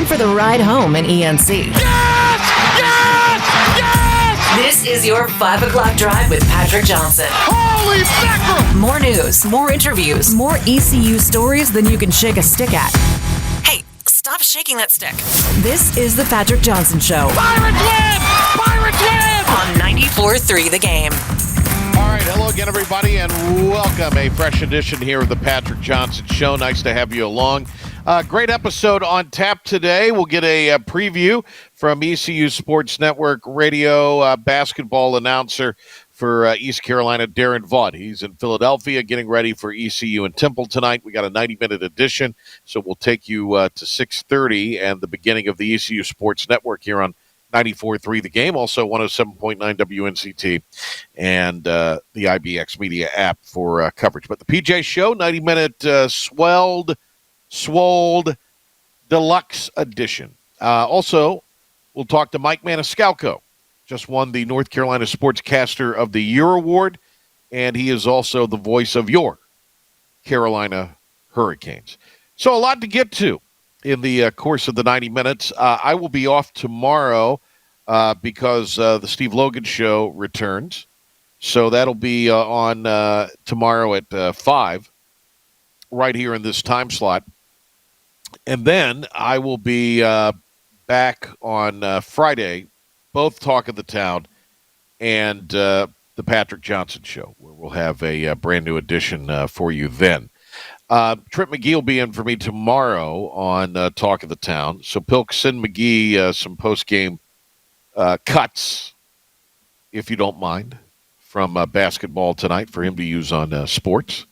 for the ride home in ENC. Yes! Yes! Yes! This is your 5 o'clock drive with Patrick Johnson. Holy mackerel! More news, more interviews, more ECU stories than you can shake a stick at. Hey, stop shaking that stick. This is the Patrick Johnson Show. Pirates win! Pirates win! On 94.3 The Game. All right, hello again, everybody, and welcome. A fresh edition here of the Patrick Johnson Show. Nice to have you along. Great episode on tap today. We'll get a preview from ECU Sports Network radio basketball announcer for East Carolina, Daron Vaught. He's in Philadelphia getting ready for ECU and Temple tonight. We got a 90-minute edition, so we'll take you to 6:30 and the beginning of the ECU Sports Network here on 94.3 The Game, also 107.9 WNCT, and the IBX Media app for coverage. But the PJ Show, 90-minute swolled deluxe edition. Also, we'll talk to Mike Maniscalco. Just won the North Carolina Sportscaster of the Year award, and he is also the voice of your Carolina Hurricanes. So a lot to get to in the course of the 90 minutes. I will be off tomorrow because the Steve Logan Show returns. So that'll be on tomorrow at 5, right here in this time slot. And then I will be back on Friday, both Talk of the Town and the Patrick Johnson Show, where we'll have a brand new edition for you then. Trip McGee will be in for me tomorrow on Talk of the Town. So Pilk, send McGee some post-game cuts, if you don't mind, from basketball tonight for him to use on sports.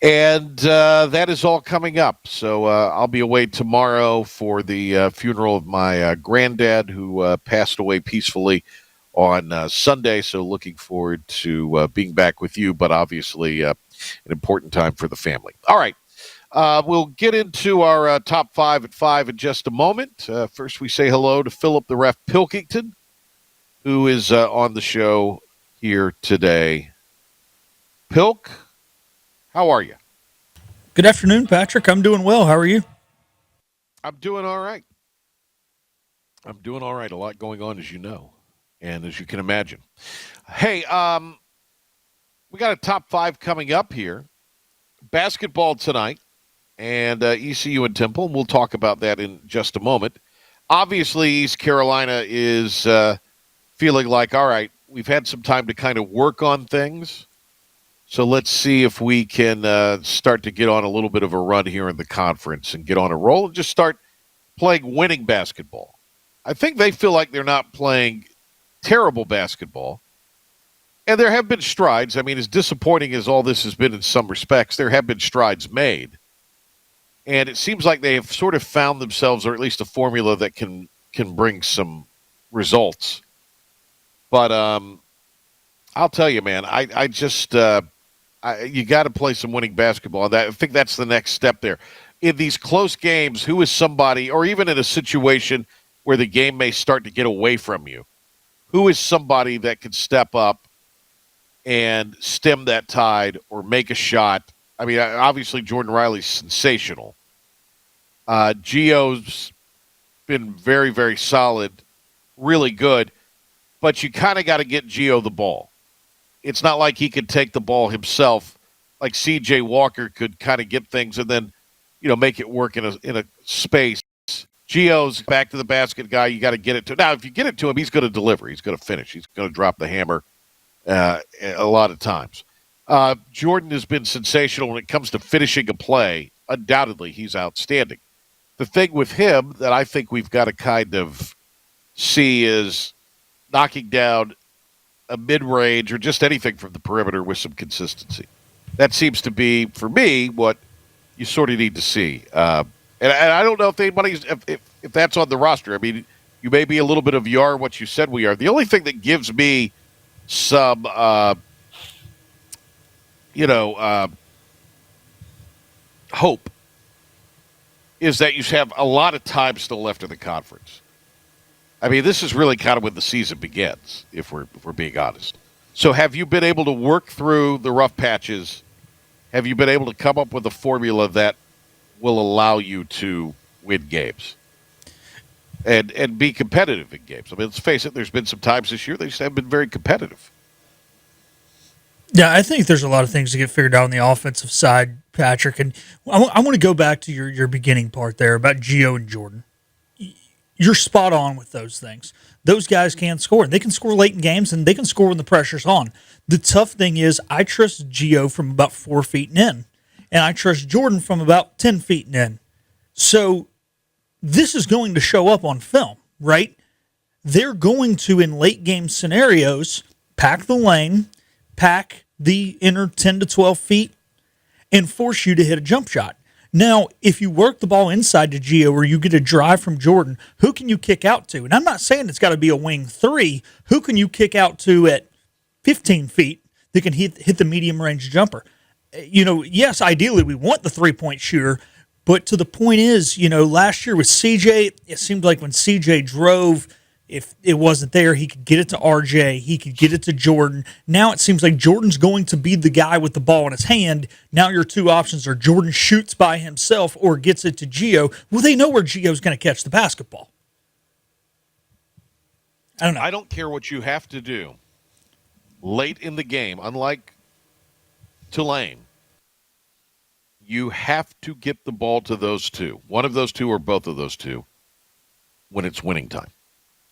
And that is all coming up. So I'll be away tomorrow for the funeral of my granddad, who passed away peacefully on Sunday. So looking forward to being back with you, but obviously an important time for the family. All right. We'll get into our top 5 at 5 in just a moment. First, we say hello to Philip the Ref Pilkington, who is on the show here today. Pilk, how are you? Good afternoon, Patrick. I'm doing well. How are you? I'm doing all right. A lot going on, as you know, and as you can imagine. Hey, we got a top 5 coming up here. Basketball tonight and ECU and Temple. We'll talk about that in just a moment. Obviously, East Carolina is feeling like, all right, we've had some time to kind of work on things. So let's see if we can start to get on a little bit of a run here in the conference and get on a roll and just start playing winning basketball. I think they feel like they're not playing terrible basketball. And there have been strides. I mean, as disappointing as all this has been in some respects, there have been strides made. And it seems like they have sort of found themselves, or at least a formula that can bring some results. But I'll tell you, man, I just you got to play some winning basketball. I think that's the next step there. In these close games, who is somebody, or even in a situation where the game may start to get away from you, who is somebody that can step up and stem that tide or make a shot? I mean, obviously Jordan Riley's sensational. Gio's been very, very solid, really good, but you kind of got to get Gio the ball. It's not like he could take the ball himself, like C.J. Walker could kind of get things and then, make it work in a space. Gio's back to the basket guy. You got to get it to. Now, if you get it to him, he's going to deliver. He's going to finish. He's going to drop the hammer a lot of times. Jordan has been sensational when it comes to finishing a play. Undoubtedly, he's outstanding. The thing with him that I think we've got to kind of see is knocking down a mid-range or just anything from the perimeter with some consistency. That seems to be, for me, what you sort of need to see. And I don't know if anybody's if that's on the roster. I mean, you may be a little bit of you are what you said we are. The only thing that gives me some, hope is that you have a lot of time still left in the conference. I mean, this is really kind of when the season begins, if we're being honest. So have you been able to work through the rough patches? Have you been able to come up with a formula that will allow you to win games? and be competitive in games. I mean, let's face it, there's been some times this year they just haven't been very competitive. Yeah, I think there's a lot of things to get figured out on the offensive side, Patrick. And I want to go back to your beginning part there about Gio and Jordan. You're spot on with those things. Those guys can score. They can score late in games, and they can score when the pressure's on. The tough thing is I trust Gio from about 4 feet and in, and I trust Jordan from about 10 feet and in. So this is going to show up on film, right? They're going to, in late game scenarios, pack the lane, pack the inner 10 to 12 feet, and force you to hit a jump shot. Now, if you work the ball inside to Gio or you get a drive from Jordan, who can you kick out to? And I'm not saying it's got to be a wing 3. Who can you kick out to at 15 feet that can hit the medium range jumper? Yes, ideally we want the 3-point shooter, but to the point is, last year with CJ, it seemed like when CJ drove, if it wasn't there, he could get it to RJ, he could get it to Jordan. Now it seems like Jordan's going to be the guy with the ball in his hand. Now your two options are Jordan shoots by himself or gets it to Gio. Well, they know where Gio's going to catch the basketball. I don't know. I don't care what you have to do late in the game, unlike Tulane. You have to get the ball to those two. One of those two or both of those two when it's winning time.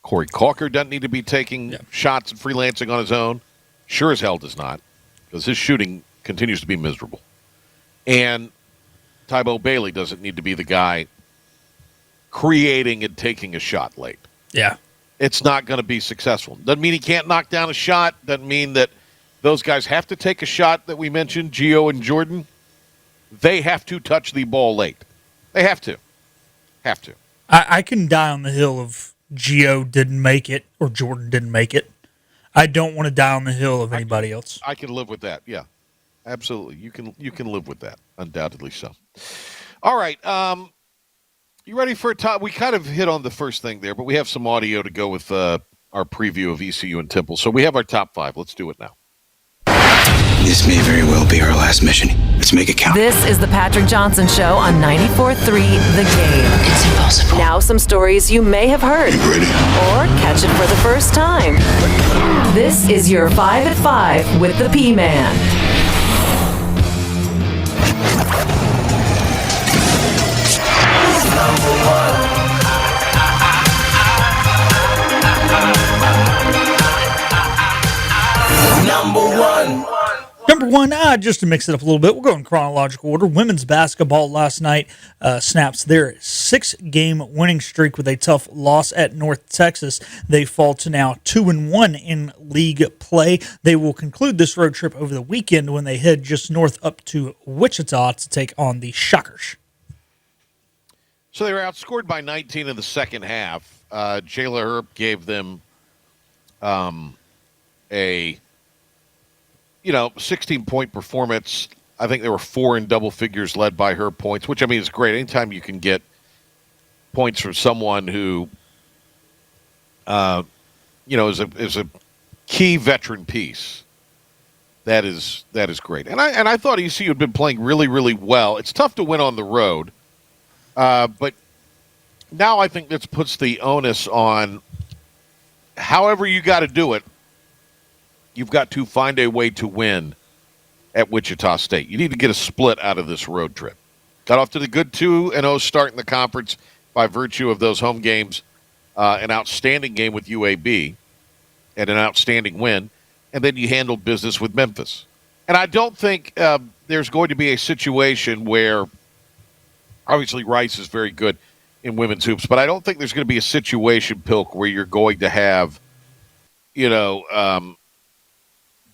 Corey Calker doesn't need to be taking shots and freelancing on his own. Sure as hell does not, because his shooting continues to be miserable. And Tybo Bailey doesn't need to be the guy creating and taking a shot late. Yeah. It's not going to be successful. Doesn't mean he can't knock down a shot. Doesn't mean that those guys have to take a shot that we mentioned, Gio and Jordan. They have to touch the ball late. They have to. Have to. I can die on the hill of Gio didn't make it or Jordan didn't make it. I don't want to die on the hill of anybody else. I can live with that. Yeah, absolutely. You can live with that. Undoubtedly so. All right. You ready for a top? We kind of hit on the first thing there, but we have some audio to go with our preview of ECU and Temple. So we have our top 5. Let's do it now. This may very well be our last mission. Let's make it count. This is the Patrick Johnson Show on 94.3 The Game. It's impossible. Now some stories you may have heard. You ready? Or catch it for the first time. This is your 5 at 5 with the P-Man. Number one, just to mix it up a little bit, we'll go in chronological order. Women's basketball last night snaps their 6-game winning streak with a tough loss at North Texas. They fall to now 2-1 in league play. They will conclude this road trip over the weekend when they head just north up to Wichita to take on the Shockers. So they were outscored by 19 in the second half. Jayla Herb gave them a 16-point performance. I think there were 4 in double figures led by her points, which, I mean, is great. Anytime you can get points from someone who, is a key veteran piece, that is great. And I thought ECU had been playing really, really well. It's tough to win on the road, but now I think this puts the onus on however you got to do it. You've got to find a way to win at Wichita State. You need to get a split out of this road trip. Got off to the good 2-0 start in the conference by virtue of those home games, an outstanding game with UAB, and an outstanding win, and then you handled business with Memphis. And I don't think there's going to be a situation where, obviously Rice is very good in women's hoops, but I don't think there's going to be a situation, Pilk, where you're going to have,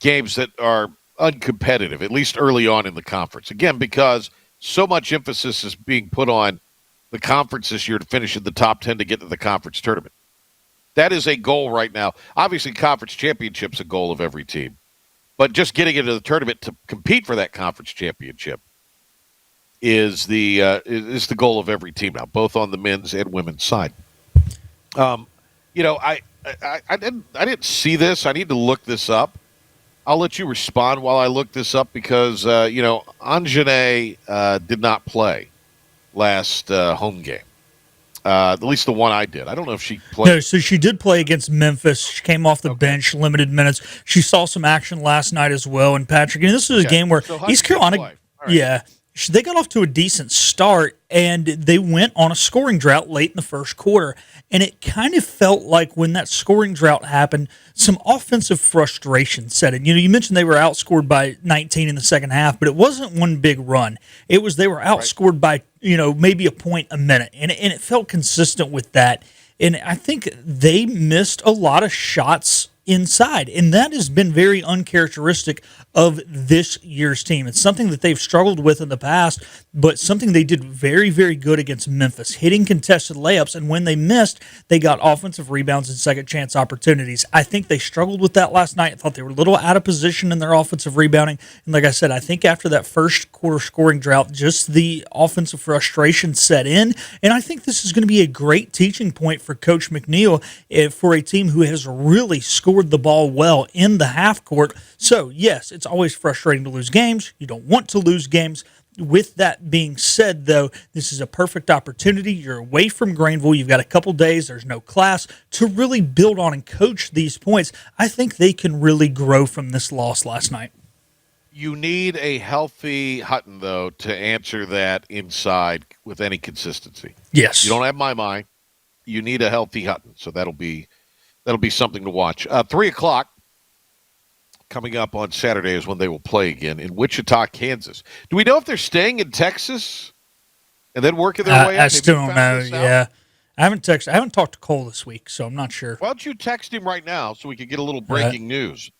games that are uncompetitive, at least early on in the conference. Again, because so much emphasis is being put on the conference this year to finish in the top 10 to get to the conference tournament. That is a goal right now. Obviously, conference championship's a goal of every team. But just getting into the tournament to compete for that conference championship is the goal of every team now, both on the men's and women's side. I didn't see this. I need to look this up. I'll let you respond while I look this up because, Anjane did not play last home game. At least the one I did. I don't know if she played. No, so she did play against Memphis. She came off the bench, limited minutes. She saw some action last night as well. And Patrick, and this was a game where East Carolina, they got off to a decent start, and they went on a scoring drought late in the first quarter. And it kind of felt like when that scoring drought happened, some offensive frustration set in. You mentioned they were outscored by 19 in the second half, but it wasn't one big run. It was they were outscored by maybe a point a minute, and it felt consistent with that. And I think they missed a lot of shots inside, and that has been very uncharacteristic of this year's team. It's something that they've struggled with in the past, but something they did very, very good against Memphis, hitting contested layups, and when they missed, they got offensive rebounds and second chance opportunities. I think they struggled with that last night. I thought they were a little out of position in their offensive rebounding, and like I said, I think after that first quarter scoring drought, just the offensive frustration set in, and I think this is going to be a great teaching point for Coach McNeil for a team who has really scored the ball well in the half court. So, yes, it's always frustrating to lose games. You don't want to lose games. With that being said, though, this is a perfect opportunity. You're away from Greenville. You've got a couple days. There's no class to really build on and coach these points. I think they can really grow from this loss last night. You need a healthy Hutton, though, to answer that inside with any consistency. Yes. You don't have my mind. You need a healthy Hutton, so that'll be something to watch. 3 o'clock coming up on Saturday is when they will play again in Wichita, Kansas. Do we know if they're staying in Texas and then working their way up? I still don't know. Yeah, I haven't talked to Cole this week, so I'm not sure. Why don't you text him right now so we could get a little breaking news,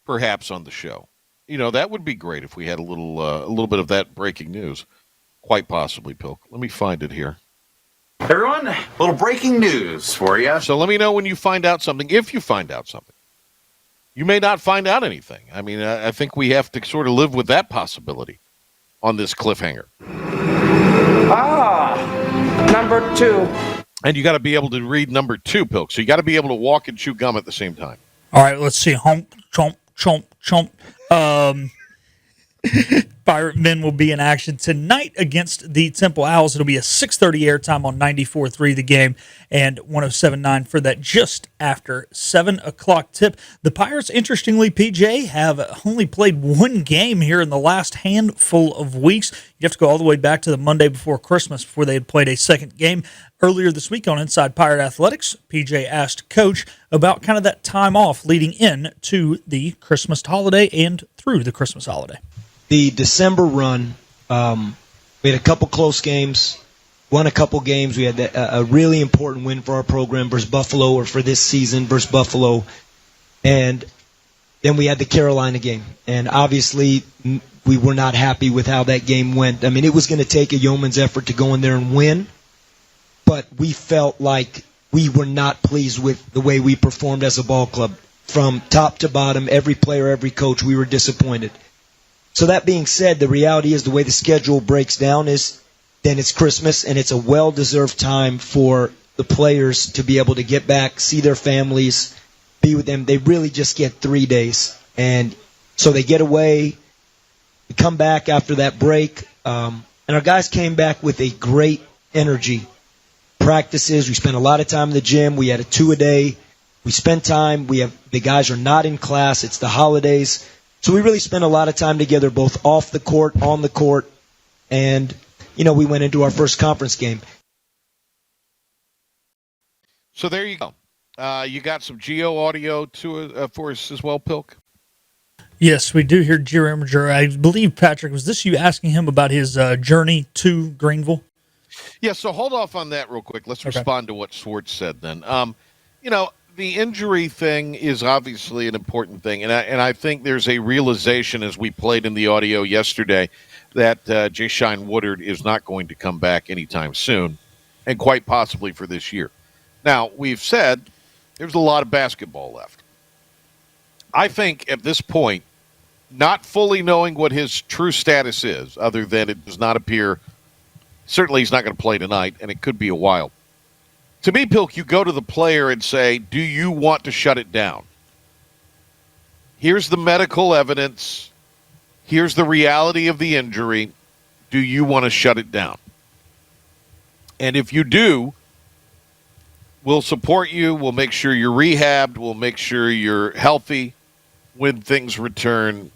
perhaps on the show? That would be great if we had a little bit of that breaking news. Quite possibly, Pilk. Let me find it here. Everyone, a little breaking news for you. So let me know when you find out something, if you find out something. You may not find out anything. I mean, I think we have to sort of live with that possibility on this cliffhanger. Number 2. And you got to be able to read number 2, Pilk. So you got to be able to walk and chew gum at the same time. All right, let's see. Hump, chomp, chomp, chomp. Pirate Men will be in action tonight against the Temple Owls. It'll be a 6:30 airtime on 94.3 The Game and 107.9 for that just after 7 o'clock tip. The Pirates, interestingly, PJ, have only played one game here in the last handful of weeks. You have to go all the way back to the Monday before Christmas before they had played a second game. Earlier this week on Inside Pirate Athletics, PJ asked Coach about kind of that time off leading in to the Christmas holiday and through the Christmas holiday. The December run, we had a couple close games, won a couple games. We had a really important win for our program versus Buffalo, or for this season versus Buffalo. And then we had the Carolina game. And obviously, we were not happy with how that game went. I mean, it was going to take a yeoman's effort to go in there and win. But we felt like we were not pleased with the way we performed as a ball club. From top to bottom, every player, every coach, we were disappointed. So that being said, the reality is the way the schedule breaks down is then it's Christmas, and it's a well-deserved time for the players to be able to get back, see their families, be with them. They really just get 3 days. And so they get away, they come back after that break, and our guys came back with a great energy. Practices, we spent a lot of time in the gym. We had a 2-a-day. We spent time. The guys are not in class. It's the holidays. So we really spent a lot of time together, both off the court, on the court, and, we went into our first conference game. So there you go. You got some Geo audio for us as well, Pilk? Yes, we do hear Geo Imager. I believe, Patrick, was this you asking him about his journey to Greenville? Yeah, so hold off on that real quick. Let's respond to what Swartz said then. The injury thing is obviously an important thing, and I think there's a realization, as we played in the audio yesterday, that Jay Shine Woodard is not going to come back anytime soon, and quite possibly for this year. Now, we've said there's a lot of basketball left. I think at this point, not fully knowing what his true status is, other than it does not appear, certainly he's not going to play tonight, and it could be a while. To me, Pilk, you go to the player and say, do you want to shut it down? Here's the medical evidence. Here's the reality of the injury. Do you want to shut it down? And if you do, We'll support you. We'll make sure you're rehabbed. We'll make sure you're healthy when things return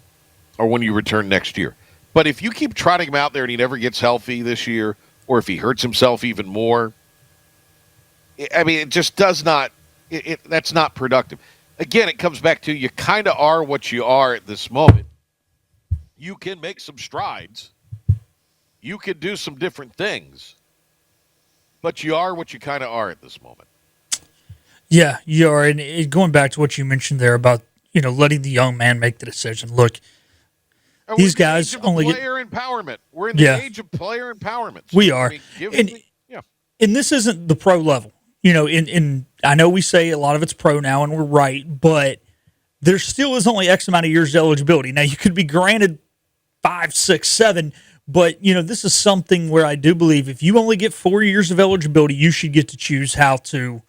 or when you return next year. But if you keep trotting him out there and he never gets healthy this year, or if he hurts himself even more, I mean, it just does not – that's not productive. Again, it comes back to you kind of are what you are at this moment. You can make some strides. You can do some different things. But you are what you kind of are at this moment. Yeah, you are. And going back to what you mentioned there about, letting the young man make the decision. Look, these guys only get player empowerment. We're in the age of player empowerment. So, we are. And this isn't the pro level. I know we say a lot of it's pro now, and we're right, but there still is only X amount of years of eligibility. Now, you could be granted 5, 6, 7, but, this is something where I do believe if you only get 4 years of eligibility, you should get to choose how to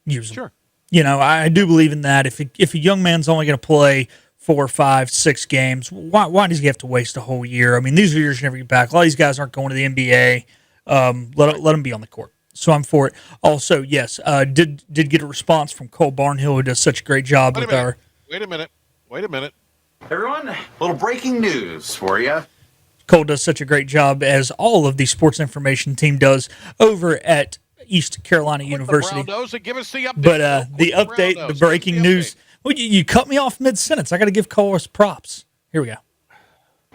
use them. Sure. I do believe in that. If a young man's only going to play 4, 5, 6 games, why does he have to waste a whole year? I mean, these are years you never get back. A lot of these guys aren't going to the NBA. Let them be on the court. So I'm for it. Also, yes, did get a response from Cole Barnhill, who does such a great job with our... Wait a minute. Everyone, a little breaking news for you. Cole does such a great job, as all of the sports information team does over at East Carolina University. Give us the update. But the update, the breaking news... Well, you cut me off mid-sentence. I got to give Cole his props. Here we go.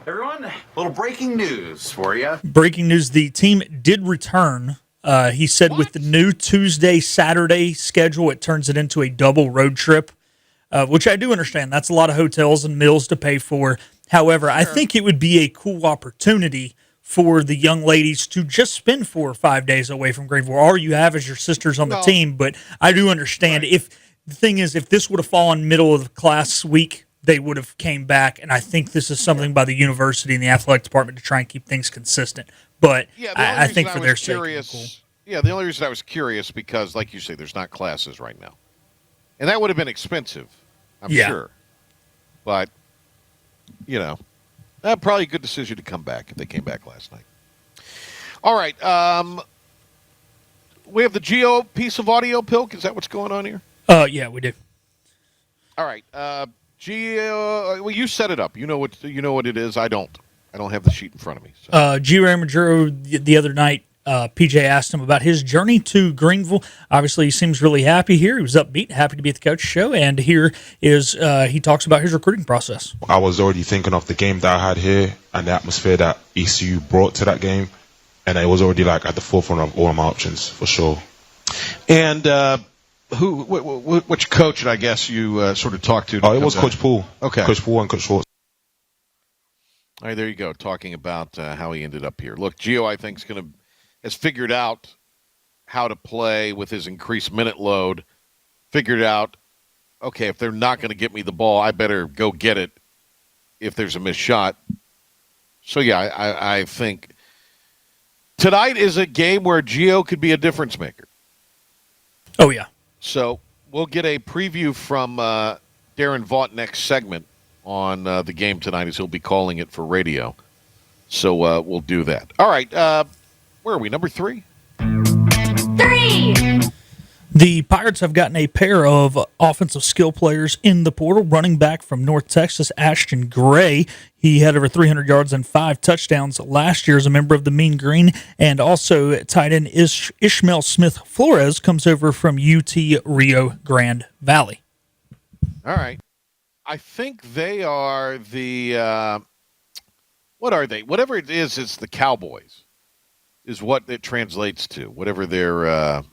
Everyone, a little breaking news for you. Breaking news, the team did return. He said with the new Tuesday-Saturday schedule, it turns it into a double road trip, which I do understand. That's a lot of hotels and meals to pay for. However, I think it would be a cool opportunity for the young ladies to just spend 4 or 5 days away from Greenville. All you have is your sisters on the team, but I do understand. If the thing is, if this would have fallen middle of the class week, they would have came back, and I think this is something by the university and the athletic department to try and keep things consistent. But I think for their sake, cool. Yeah, the only reason I was curious because, like you say, there's not classes right now. And that would have been expensive, I'm sure. But, probably a good decision to come back if they came back last night. All right. We have the Geo piece of audio, Pilk. Is that what's going on here? Yeah, we do. All right. Geo, well, you set it up. You know what it is. I don't have the sheet in front of me. So. Gio Ramagero the other night, PJ asked him about his journey to Greenville. Obviously, he seems really happy here. He was upbeat, happy to be at the coach show, and here is he talks about his recruiting process. I was already thinking of the game that I had here and the atmosphere that ECU brought to that game, and it was already at the forefront of all my options for sure. And which coach, I guess, you sort of talked to? Oh, it was Coach Poole. Okay. Coach Poole and Coach Schwartz. All right, there you go, talking about how he ended up here. Look, Gio, I think, has figured out how to play with his increased minute load, figured out, okay, if they're not going to get me the ball, I better go get it if there's a missed shot. So, yeah, I think tonight is a game where Gio could be a difference maker. Oh, yeah. So we'll get a preview from Daron Vaught next segment on the game tonight, as he'll be calling it for radio. So we'll do that. All right. Where are we? Number 3? 3. The Pirates have gotten a pair of offensive skill players in the portal. Running back from North Texas, Ashton Gray. He had over 300 yards and 5 touchdowns last year as a member of the Mean Green. And also tight end Ishmael Smith-Flores comes over from UT Rio Grande Valley. All right. I think they are the what are they? Whatever it is, it's the Cowboys is what it translates to, whatever their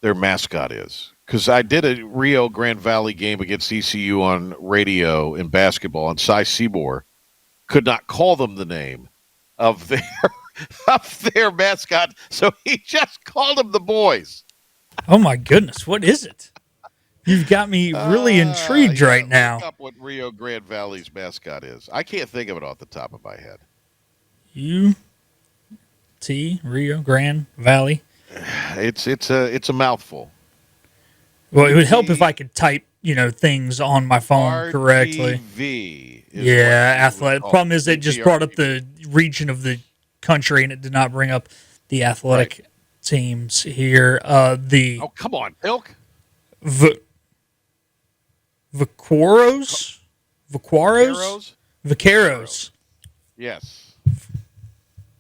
mascot is. Because I did a Rio Grande Valley game against ECU on radio in basketball, and Cy Seymour could not call them the name of their mascot, so he just called them the Boys. Oh, my goodness. What is it? You've got me really intrigued right now. Look up what Rio Grande Valley's mascot is. I can't think of it off the top of my head. UT Rio Grande Valley. It's a mouthful. Well, it would help if I could type, things on my phone correctly. Yeah, athletic. The problem is it just brought up the region of the country and it did not bring up the athletic teams here. Oh, come on, Pilk. Vaqueros? Vaqueros. Yes.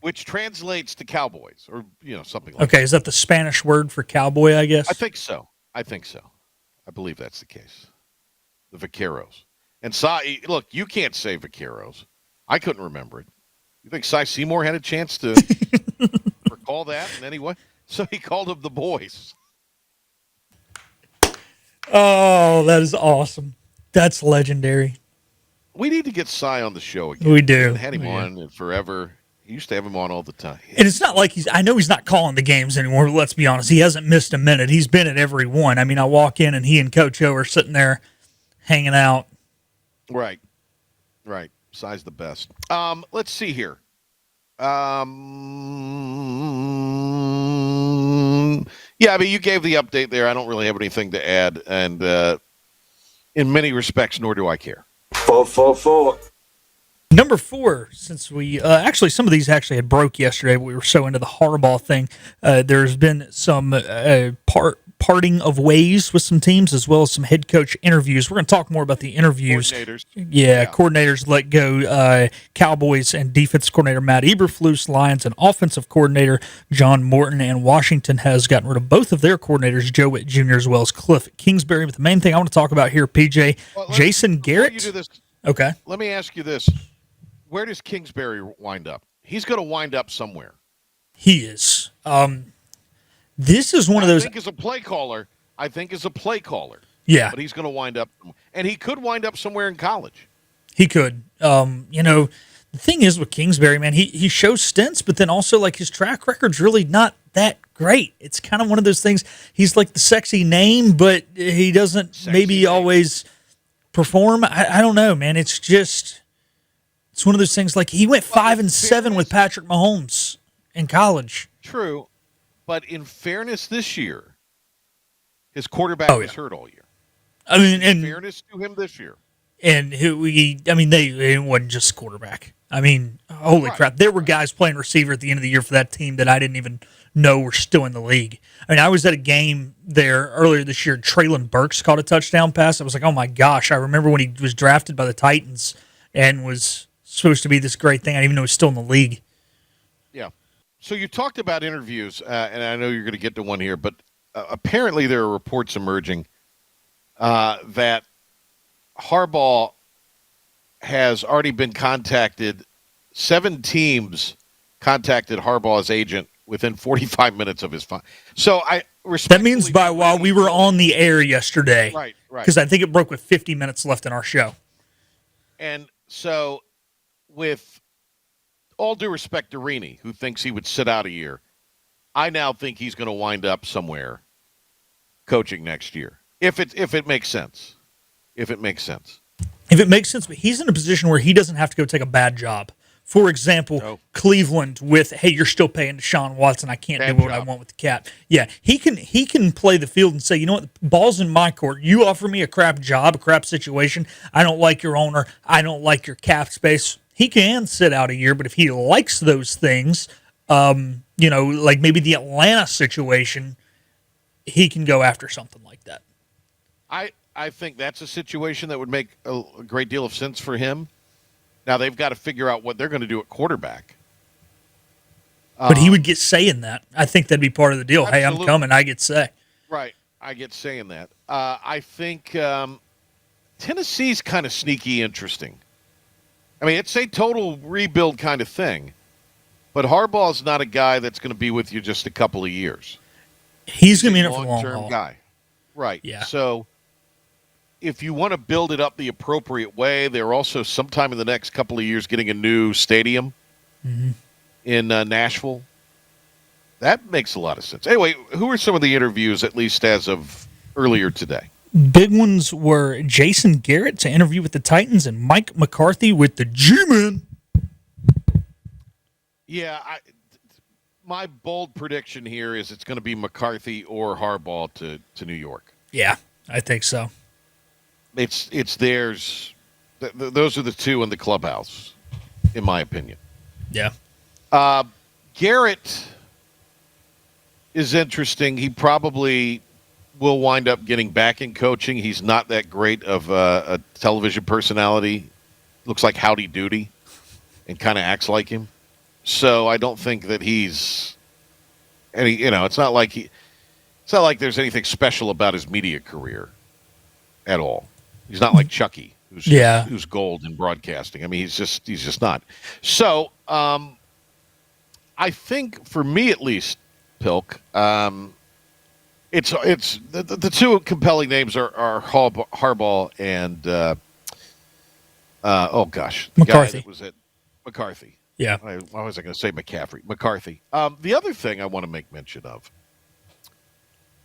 Which translates to cowboys, or something like that. Okay, is that the Spanish word for cowboy, I guess? I think so. I believe that's the case. The Vaqueros. And look, you can't say Vaqueros. I couldn't remember it. You think Cy Seymour had a chance to recall that in any way? So he called them the boys. Oh, that is awesome. That's legendary. We need to get Cy on the show again. We do. We haven't had him on forever. He used to have him on all the time. And it's not like I know he's not calling the games anymore, but let's be honest. He hasn't missed a minute. He's been at every one. I mean, I walk in and he and Coach O are sitting there hanging out. Right. Cy's the best. Let's see here. Yeah, I mean, you gave the update there. I don't really have anything to add, and in many respects, nor do I care. 444. Number 4, since we actually some of these actually had broke yesterday, but we were so into the Harbaugh thing. There's been some parting of ways with some teams, as well as some head coach interviews. We're going to talk more about the interviews. Coordinators. Yeah, coordinators let go. Cowboys and defense coordinator Matt Eberflus, Lions and offensive coordinator John Morton, and Washington has gotten rid of both of their coordinators, Joe Witt Jr. as well as Cliff Kingsbury. But the main thing I want to talk about here, PJ, Jason Garrett. You do this, okay. Let me ask you this. Where does Kingsbury wind up? He's going to wind up somewhere. He is. This is one of those. I think as a play caller. Yeah. But he's going to wind up. And he could wind up somewhere in college. He could. The thing is with Kingsbury, man, he shows stints, but then also like his track record's really not that great. It's kind of one of those things. He's like the sexy name, but he doesn't always perform. I don't know, man. It's one of those things. Like he went 5-7 with Patrick Mahomes in college. True, but in fairness, this year, his quarterback was hurt all year. I mean, in fairness to him this year, and they wasn't just quarterback. I mean, holy crap, there were guys playing receiver at the end of the year for that team that I didn't even know were still in the league. I mean, I was at a game there earlier this year. Traylon Burks caught a touchdown pass. I was like, oh my gosh, I remember when he was drafted by the Titans and was supposed to be this great thing. I didn't even know he was still in the league. Yeah. So you talked about interviews, and I know you're going to get to one here, but apparently there are reports emerging that Harbaugh has already been contacted. 7 teams contacted Harbaugh's agent within 45 minutes of his fine. So that means while we were on the air yesterday, right? Because I think it broke with 50 minutes left in our show. And so, with all due respect to Rini, who thinks he would sit out a year, I now think he's going to wind up somewhere coaching next year. If it makes sense. If it makes sense, but he's in a position where he doesn't have to go take a bad job. For example, Cleveland with, hey, you're still paying Deshaun Watson. I can't do what I want with the cap. Yeah, he can play the field and say, you know what, the ball's in my court. You offer me a crap job, a crap situation. I don't like your owner. I don't like your cap space. He can sit out a year, but if he likes those things, like maybe the Atlanta situation, he can go after something like that. I think that's a situation that would make a great deal of sense for him. Now, they've got to figure out what they're going to do at quarterback. But he would get say in that. I think that'd be part of the deal. Absolutely. Hey, I'm coming. I get say. Right. I get say in that. I think Tennessee's kind of sneaky interesting. I mean, it's a total rebuild kind of thing. But Harbaugh's not a guy that's going to be with you just a couple of years. He's going to be in it for the long haul. Guy. Right. Yeah. So if you want to build it up the appropriate way, they're also sometime in the next couple of years getting a new stadium in Nashville. That makes a lot of sense. Anyway, who are some of the interviews, at least as of earlier today? Big ones were Jason Garrett to interview with the Titans and Mike McCarthy with the G-Men. Yeah, my bold prediction here is it's going to be McCarthy or Harbaugh to New York. Yeah, I think so. It's theirs. Those are the two in the clubhouse, in my opinion. Yeah. Garrett, is interesting. He probably will wind up getting back in coaching. He's not that great of a television personality. Looks like Howdy Doody and kind of acts like him. So I don't think that he's any, it's not like there's anything special about his media career at all. He's not like Chucky, who's gold in broadcasting. I mean, he's just not. So I think for me at least, Pilk, it's the two compelling names are Harbaugh and McCarthy. Guy that was at McCarthy. Yeah. Why was I going to say McCaffrey? McCarthy. The other thing I want to make mention of,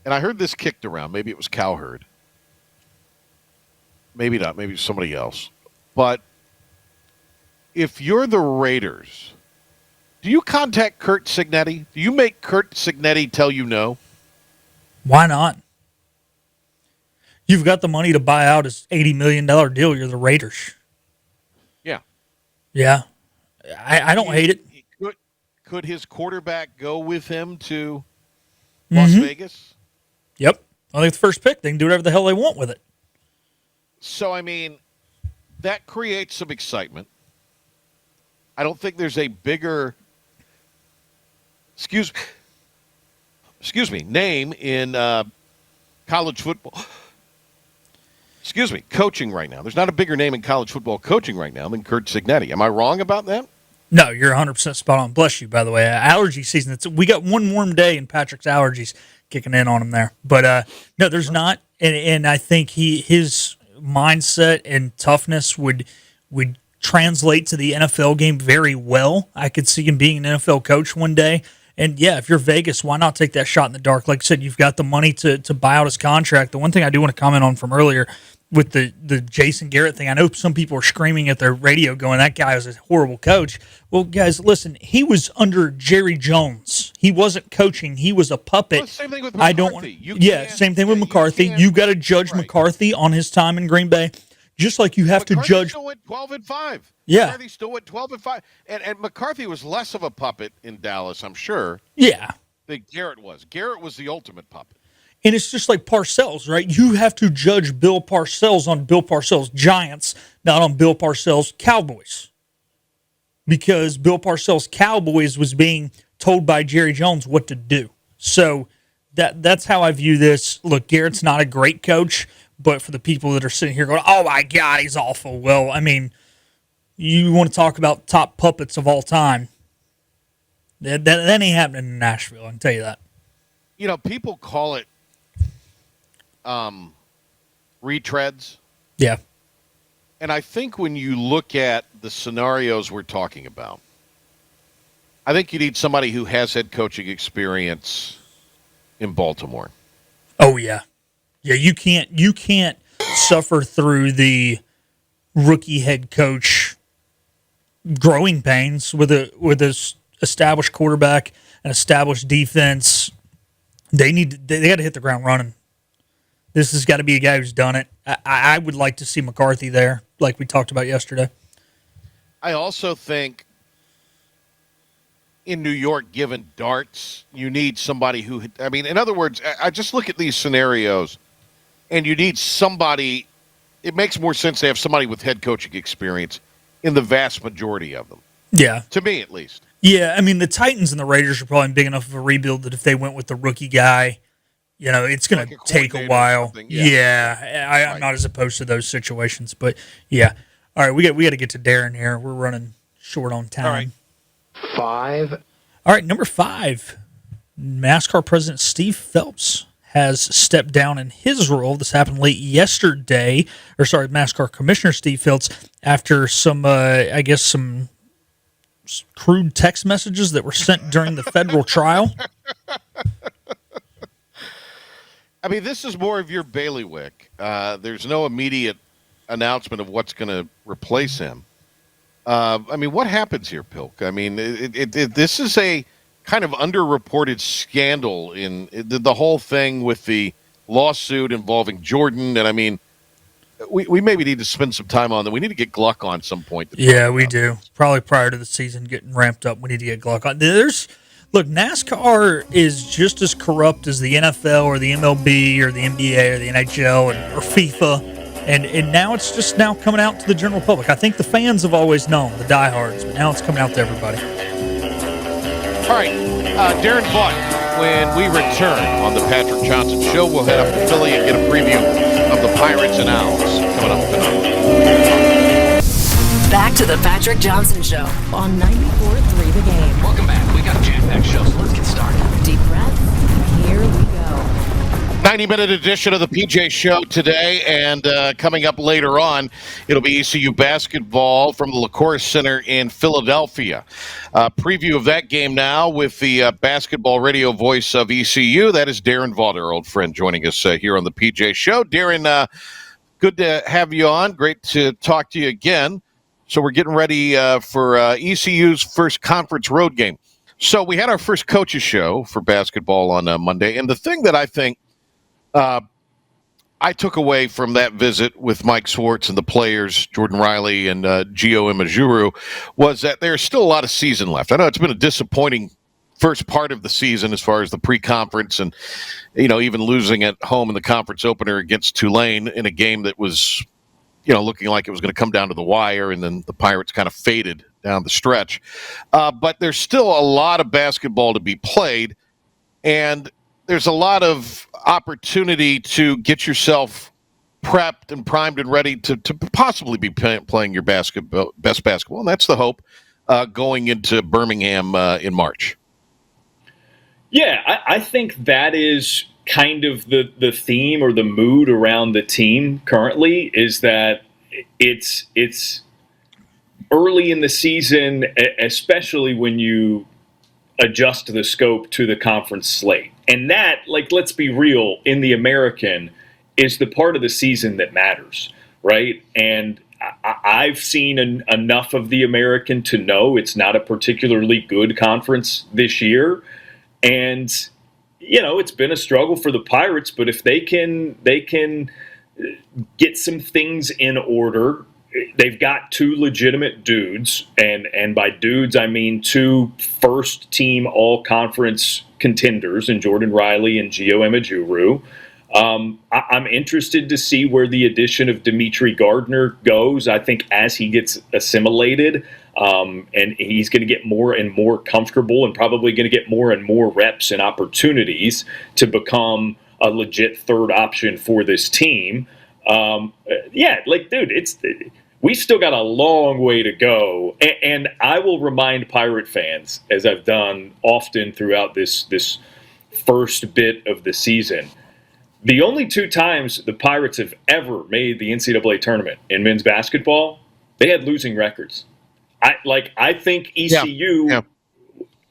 and I heard this kicked around. Maybe it was Cowherd. Maybe not. Maybe somebody else. But if you're the Raiders, do you contact Curt Cignetti? Do you make Curt Cignetti tell you no? Why not? You've got the money to buy out his $80 million deal. You're the Raiders. Yeah. Yeah. I don't hate it. Could his quarterback go with him to Las Vegas? Yep. I think the first pick, they can do whatever the hell they want with it. So, I mean, that creates some excitement. I don't think there's a bigger, excuse me, name in college football. Coaching right now. There's not a bigger name in college football coaching right now than Curt Cignetti. Am I wrong about that? No, you're 100% spot on. Bless you, by the way. Allergy season. We got one warm day and Patrick's allergies kicking in on him there. But no, there's not. And I think his mindset and toughness would translate to the NFL game very well. I could see him being an NFL coach one day. And yeah, if you're Vegas, why not take that shot in the dark? Like I said, you've got the money to buy out his contract. The one thing I do want to comment on from earlier with the Jason Garrett thing, I know some people are screaming at their radio going, that guy was a horrible coach. Well, guys, listen, he was under Jerry Jones. He wasn't coaching. He was a puppet. Well, same thing with McCarthy. Same thing with McCarthy. You got to judge McCarthy on his time in Green Bay, just like you have to judge. Still went 12-5. Yeah, McCarthy still went 12-5, and McCarthy was less of a puppet in Dallas, I'm sure. Yeah, than Garrett was. Garrett was the ultimate puppet. And it's just like Parcells, right? You have to judge Bill Parcells on Bill Parcells Giants, not on Bill Parcells Cowboys. Because Bill Parcells Cowboys was being told by Jerry Jones what to do. So that's how I view this. Look, Garrett's not a great coach, but for the people that are sitting here going, oh my God, he's awful. Well, I mean, you want to talk about top puppets of all time. That ain't happening in Nashville, I can tell you that. People call it retreads. Yeah. And I think when you look at the scenarios we're talking about, I think you need somebody who has head coaching experience in Baltimore. Oh yeah. Yeah, you can't suffer through the rookie head coach growing pains with a established quarterback, an established defense. They got to hit the ground running. This has got to be a guy who's done it. I would like to see McCarthy there, like we talked about yesterday. I also think in New York, given darts, you need somebody who, in other words, I just look at these scenarios, and you need somebody, it makes more sense to have somebody with head coaching experience in the vast majority of them. Yeah. To me, at least. Yeah, the Titans and the Raiders are probably big enough of a rebuild that if they went with the rookie guy, it's going to take a while. Yeah, I'm not as opposed to those situations, but yeah. All right, we got to get to Daron here. We're running short on time. All right. 5. All right, number 5. NASCAR President Steve Phelps has stepped down in his role. This happened late yesterday. NASCAR Commissioner Steve Phelps, after some crude text messages that were sent during the federal trial. This is more of your bailiwick. There's no immediate announcement of what's going to replace him. What happens here, Pilk? This is a kind of underreported scandal in the whole thing with the lawsuit involving Jordan. And we maybe need to spend some time on that. We need to get Gluck on some point. Yeah, we do. Probably prior to the season getting ramped up, we need to get Gluck on. Look, NASCAR is just as corrupt as the NFL or the MLB or the NBA or the NHL or FIFA, and now it's just now coming out to the general public. I think the fans have always known, the diehards, but now it's coming out to everybody. All right, Daron Vaught, when we return on the Patrick Johnson Show, we'll head up to Philly and get a preview of the Pirates and Owls coming up tonight. Back to the Patrick Johnson Show on 94.3 The Game. Welcome back. We got a jam-packed show, so let's get started. Deep breath. Here we go. 90-minute edition of the PJ Show today, and coming up later on, it'll be ECU basketball from the LaCourse Center in Philadelphia. Preview of that game now with the basketball radio voice of ECU. That is Daron Vaught, our old friend, joining us here on the PJ Show. Daron, good to have you on. Great to talk to you again. So we're getting ready for ECU's first conference road game. So we had our first coaches show for basketball on Monday, and the thing that I think I took away from that visit with Mike Swartz and the players, Jordan Riley and Gio Imajuru, was that there's still a lot of season left. I know it's been a disappointing first part of the season as far as the pre-conference and, even losing at home in the conference opener against Tulane in a game that was looking like it was going to come down to the wire, and then the Pirates kind of faded down the stretch. But there's still a lot of basketball to be played, and there's a lot of opportunity to get yourself prepped and primed and ready to possibly be playing your best basketball. And that's the hope going into Birmingham in March. Yeah, I think that is kind of the theme or the mood around the team currently, is that it's early in the season, especially when you adjust the scope to the conference slate. And that, let's be real, in the American is the part of the season that matters, right? And I've seen enough of the American to know it's not a particularly good conference this year. And it's been a struggle for the Pirates, but if they can get some things in order, they've got two legitimate dudes, and by dudes I mean two first-team all-conference contenders in Jordan Riley and Gio Imajuru. I'm interested to see where the addition of Dimitri Gardner goes. I think as he gets assimilated, and he's going to get more and more comfortable and probably going to get more and more reps and opportunities to become a legit third option for this team. We still got a long way to go. And I will remind Pirate fans, as I've done often throughout this first bit of the season, the only two times the Pirates have ever made the NCAA tournament in men's basketball, they had losing records. I think ECU,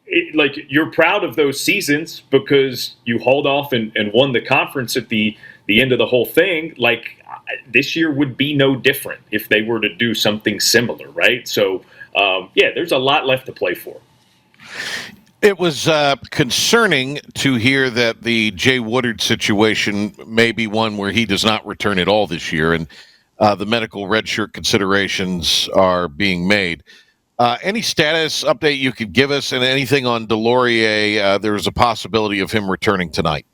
you're proud of those seasons because you hauled off and won the conference at the end of the whole thing. This year would be no different if they were to do something similar, right? So, there's a lot left to play for. It was concerning to hear that the Jay Woodard situation may be one where he does not return at all this year, and the medical redshirt considerations are being made. Any status update you could give us, and anything on Delorier? There's a possibility of him returning tonight.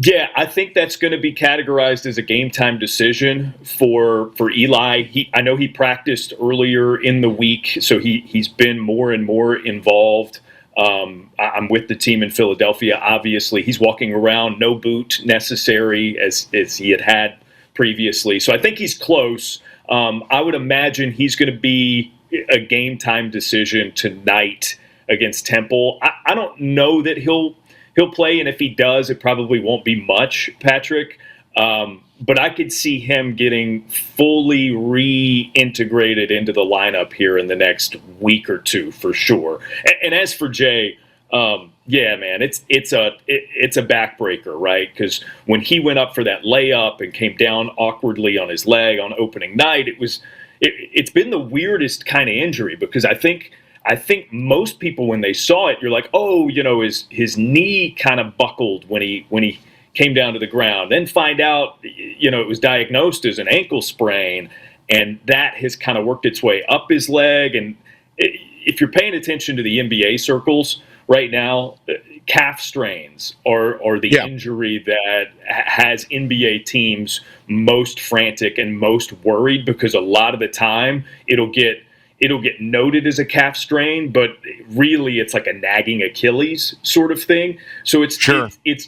Yeah, I think that's going to be categorized as a game time decision for Eli. I know he practiced earlier in the week, so he's been more and more involved. I'm with the team in Philadelphia. Obviously, he's walking around, no boot necessary as he had previously. So I think he's close. I would imagine he's going to be a game time decision tonight against Temple. I don't know that he'll play, and if he does, it probably won't be much, Patrick. But I could see him getting fully reintegrated into the lineup here in the next week or two for sure. And as for Jay, man, it's a backbreaker, right? Because when he went up for that layup and came down awkwardly on his leg on opening night, it's been the weirdest kind of injury, because I think most people, when they saw it, you're like, oh, his knee kind of buckled when he came down to the ground. Then find out, it was diagnosed as an ankle sprain, and that has kind of worked its way up his leg. And if you're paying attention to the NBA circles right now, calf strains are the injury that has NBA teams most frantic and most worried, because a lot of the time it'll get noted as a calf strain, but really it's like a nagging Achilles sort of thing. So it's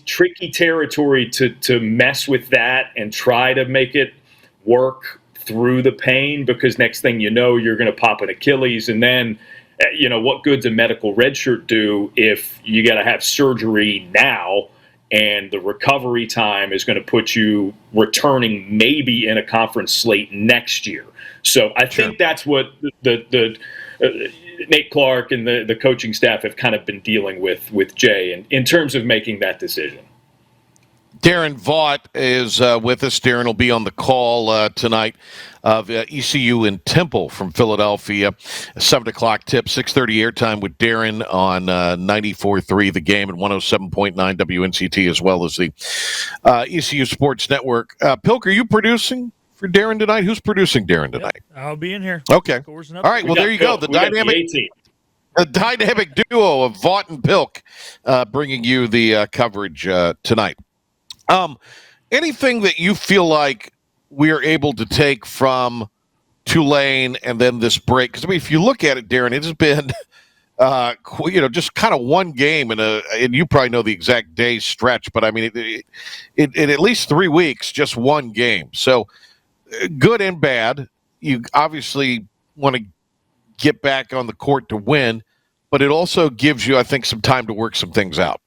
tricky territory to mess with that and try to make it work through the pain, because next thing you know, you're going to pop an Achilles, and then what good's a medical red shirt do if you got to have surgery now, and the recovery time is going to put you returning maybe in a conference slate next year. So I think that's what the Nate Clark and the coaching staff have kind of been dealing with Jay in terms of making that decision. Daron Vaught is with us. Daron will be on the call tonight of ECU and Temple from Philadelphia. A 7 o'clock tip, 6:30 airtime with Daron on 94.3 The Game and 107.9 WNCT, as well as the ECU Sports Network. Pilk, are you producing for Daron tonight? Who's producing Daron tonight? I'll be in here. Okay. All right, well, there you go. The dynamic duo of Vaught and Pilk bringing you the coverage tonight. Anything that you feel like we are able to take from Tulane and then this break? Because, I mean, if you look at it, Daron, it has been, just kind of one game and you probably know the exact day stretch, but, I mean, in at least 3 weeks, just one game. So, good and bad. You obviously want to get back on the court to win, but it also gives you, I think, some time to work some things out.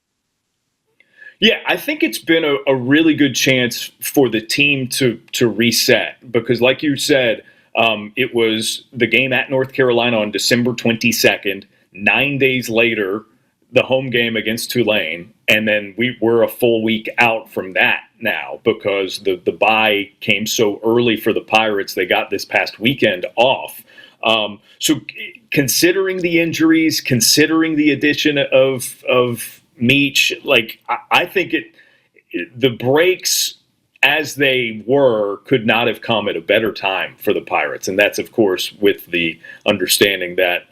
Yeah, I think it's been a really good chance for the team to reset, because like you said, it was the game at North Carolina on December 22nd. 9 days later, the home game against Tulane, and then we're a full week out from that now, because the bye came so early for the Pirates. They got this past weekend off. So considering the injuries, considering the addition of Meach, like I think the breaks as they were could not have come at a better time for the Pirates, and that's of course with the understanding that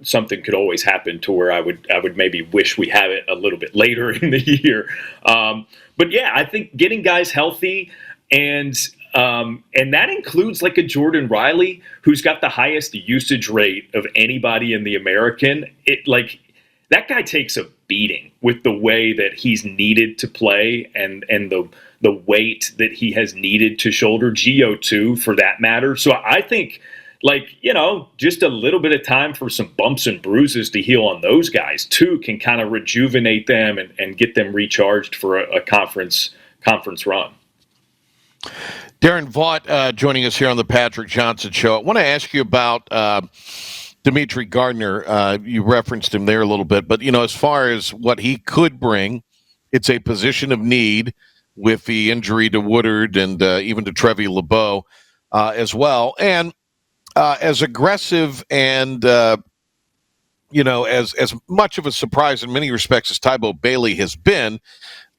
something could always happen to where I would maybe wish we have it a little bit later in the year. But yeah, I think getting guys healthy and that includes like a Jordan Riley, who's got the highest usage rate of anybody in the American. That guy takes a beating with the way that he's needed to play and the weight that he has needed to shoulder. Gio too, for that matter. So I think, just a little bit of time for some bumps and bruises to heal on those guys too can kind of rejuvenate them and get them recharged for a conference run. Daron Vaught joining us here on the Patrick Johnson Show. I want to ask you about Dimitri Gardner. You referenced him there a little bit, but, as far as what he could bring, it's a position of need with the injury to Woodard and even to Trevi LeBeau as well. And as aggressive and, as much of a surprise in many respects as Tybo Bailey has been,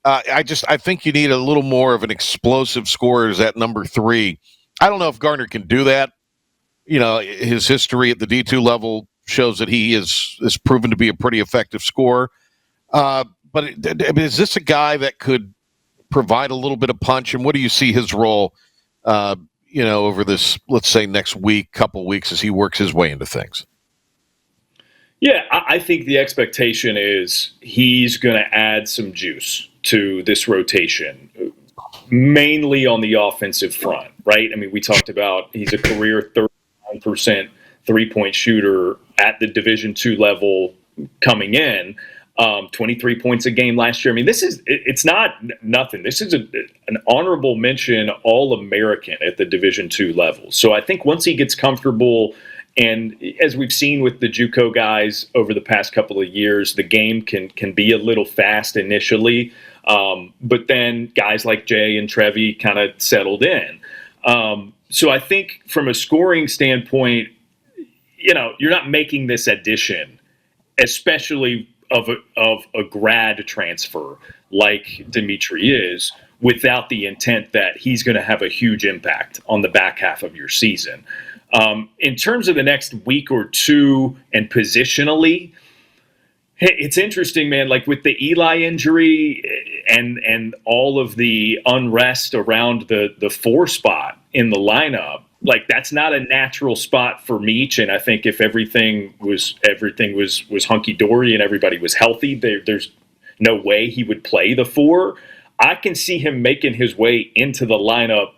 I think you need a little more of an explosive scorer as that number 3. I don't know if Gardner can do that. His history at the D2 level shows that he is proven to be a pretty effective scorer. But is this a guy that could provide a little bit of punch? And what do you see his role, over this, let's say, next couple weeks as he works his way into things? Yeah, I think the expectation is he's going to add some juice to this rotation, mainly on the offensive front, right? I mean, we talked about he's a career 39% three-point shooter at the Division II level coming in, 23 points a game last year. I mean, it's not nothing. This is an honorable mention All-American at the Division II level. So I think once he gets comfortable, and as we've seen with the JUCO guys over the past couple of years, the game can be a little fast initially, but then guys like Jay and Trevi kind of settled in. So I think from a scoring standpoint, you're not making this addition, especially of a grad transfer like Dimitri is, without the intent that he's going to have a huge impact on the back half of your season. In terms of the next week or two and positionally, it's interesting, man. Like with the Eli injury and all of the unrest around the 4 spot in the lineup, like that's not a natural spot for Meach. And I think if everything was hunky dory and everybody was healthy, there's no way he would play the 4. I can see him making his way into the lineup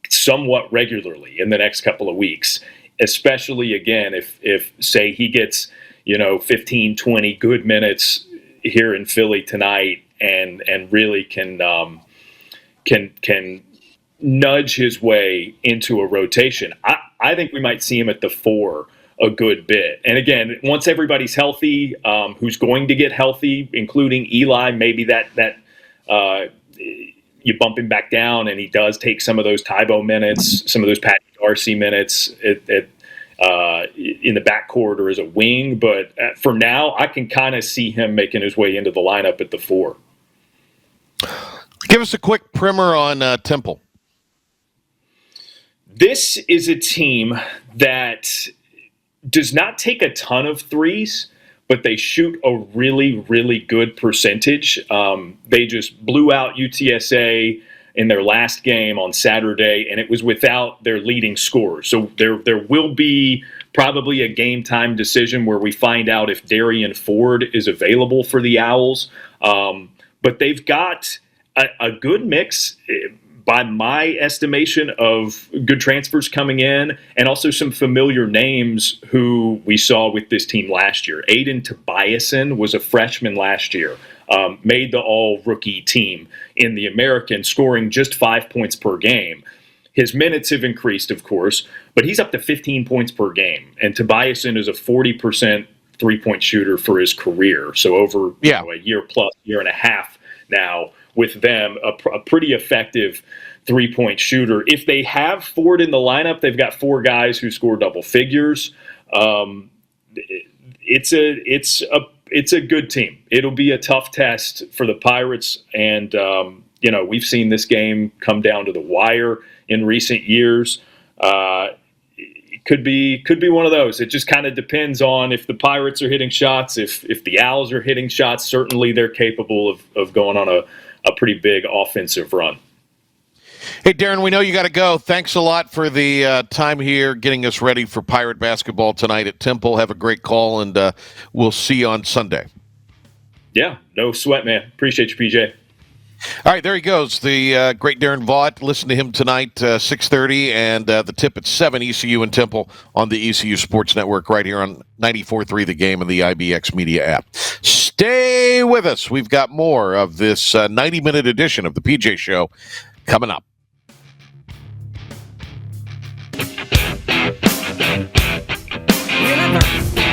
somewhat regularly in the next couple of weeks, especially again if say he gets 15, 20 good minutes here in Philly tonight and really can nudge his way into a rotation. I think we might see him at the 4 a good bit. And again, once everybody's healthy, who's going to get healthy, including Eli, maybe that you bump him back down and he does take some of those Tybo minutes, some of those Pat Darcy minutes in the backcourt or as a wing. But for now, I can kind of see him making his way into the lineup at the 4. Give us a quick primer on Temple. This is a team that does not take a ton of threes, but they shoot a really, really good percentage. They just blew out UTSA in their last game on Saturday, and it was without their leading scorer. So there will be probably a game time decision where we find out if Darian Ford is available for the Owls. But they've got a good mix, by my estimation, of good transfers coming in and also some familiar names who we saw with this team last year. Aiden Tobiasen was a freshman last year, made the all-rookie team in the American, scoring just 5 points per game. His minutes have increased, of course, but he's up to 15 points per game. And Tobiasen is a 40% three-point shooter for his career. So over a year plus, year and a half now, with them, a pretty effective three-point shooter. If they have Ford in the lineup, they've got 4 guys who score double figures. It's a good team. It'll be a tough test for the Pirates, and we've seen this game come down to the wire in recent years. It could be one of those. It just kind of depends on if the Pirates are hitting shots, if the Owls are hitting shots. Certainly, they're capable of going on a pretty big offensive run. Hey, Daron, we know you got to go. Thanks a lot for the time here, getting us ready for Pirate basketball tonight at Temple. Have a great call, and we'll see you on Sunday. Yeah, no sweat, man. Appreciate you, PJ. All right, there he goes, the great Darren Vaught. Listen to him tonight, 6:30, and the tip at 7, ECU and Temple on the ECU Sports Network right here on 94.3 The Game and the IBX Media app. Stay with us. We've got more of this 90-minute edition of the PJ Show coming up. Remember,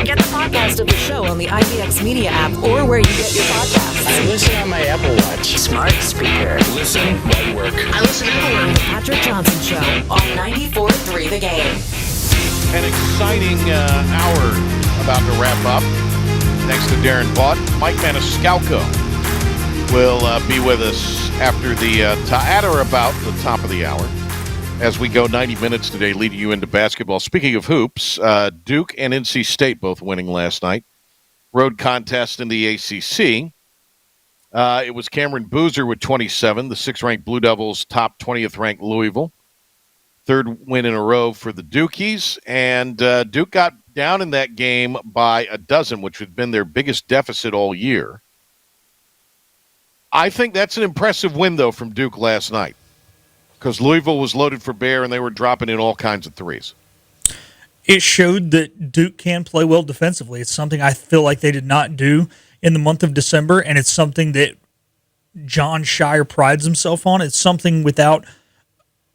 get the podcast of the show on the IBX Media app or where you get your podcasts. I listen on my Apple Watch. Smart speaker. Listen while you work. I listen everywhere. The Patrick Johnson Show on 94.3 The Game. An exciting hour about to wrap up. Thanks to Darren Vaught. Mike Maniscalco will be with us after at or about the top of the hour as we go 90 minutes today, leading you into basketball. Speaking of hoops, Duke and NC State both winning last night. Road contest in the ACC. It was Cameron Boozer with 27. The 6th-ranked Blue Devils top 20th-ranked Louisville. 3rd win in a row for the Dukies. And Duke got down in that game by a dozen, which had been their biggest deficit all year. I think that's an impressive win, though, from Duke last night, because Louisville was loaded for bear, and they were dropping in all kinds of threes. It showed that Duke can play well defensively. It's something I feel like they did not do in the month of December, and it's something that John Shire prides himself on. It's something without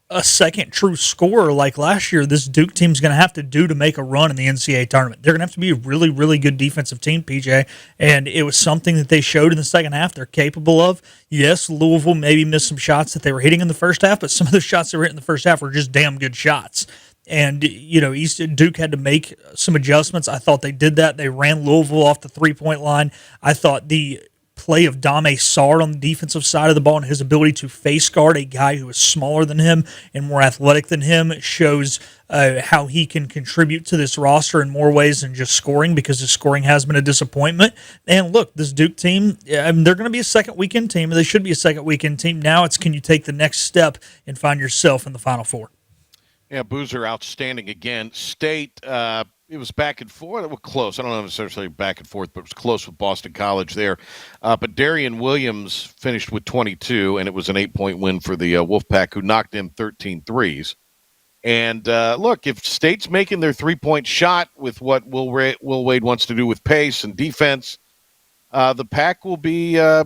a second true scorer like last year, this Duke team's going to have to do to make a run in the NCAA tournament. They're going to have to be a really, really good defensive team, PJ, and it was something that they showed in the second half they're capable of. Yes, Louisville maybe missed some shots that they were hitting in the first half, but some of the shots they were hitting in the first half were just damn good shots. And, Duke had to make some adjustments. I thought they did that. They ran Louisville off the three-point line. I thought the play of Dame Sarr on the defensive side of the ball and his ability to face guard a guy who is smaller than him and more athletic than him shows how he can contribute to this roster in more ways than just scoring, because his scoring has been a disappointment. And look, this Duke team, they're going to be a second weekend team. They should be a second weekend team. Now it's, can you take the next step and find yourself in the Final Four? Yeah, Boozer outstanding again. State, it was back and forth. It was close. I don't know necessarily back and forth, but it was close with Boston College there. But Darian Williams finished with 22, and it was an 8-point win for the Wolfpack, who knocked in 13 threes. And look, if State's making their three-point shot with what Will Wade wants to do with pace and defense, the Pack will be a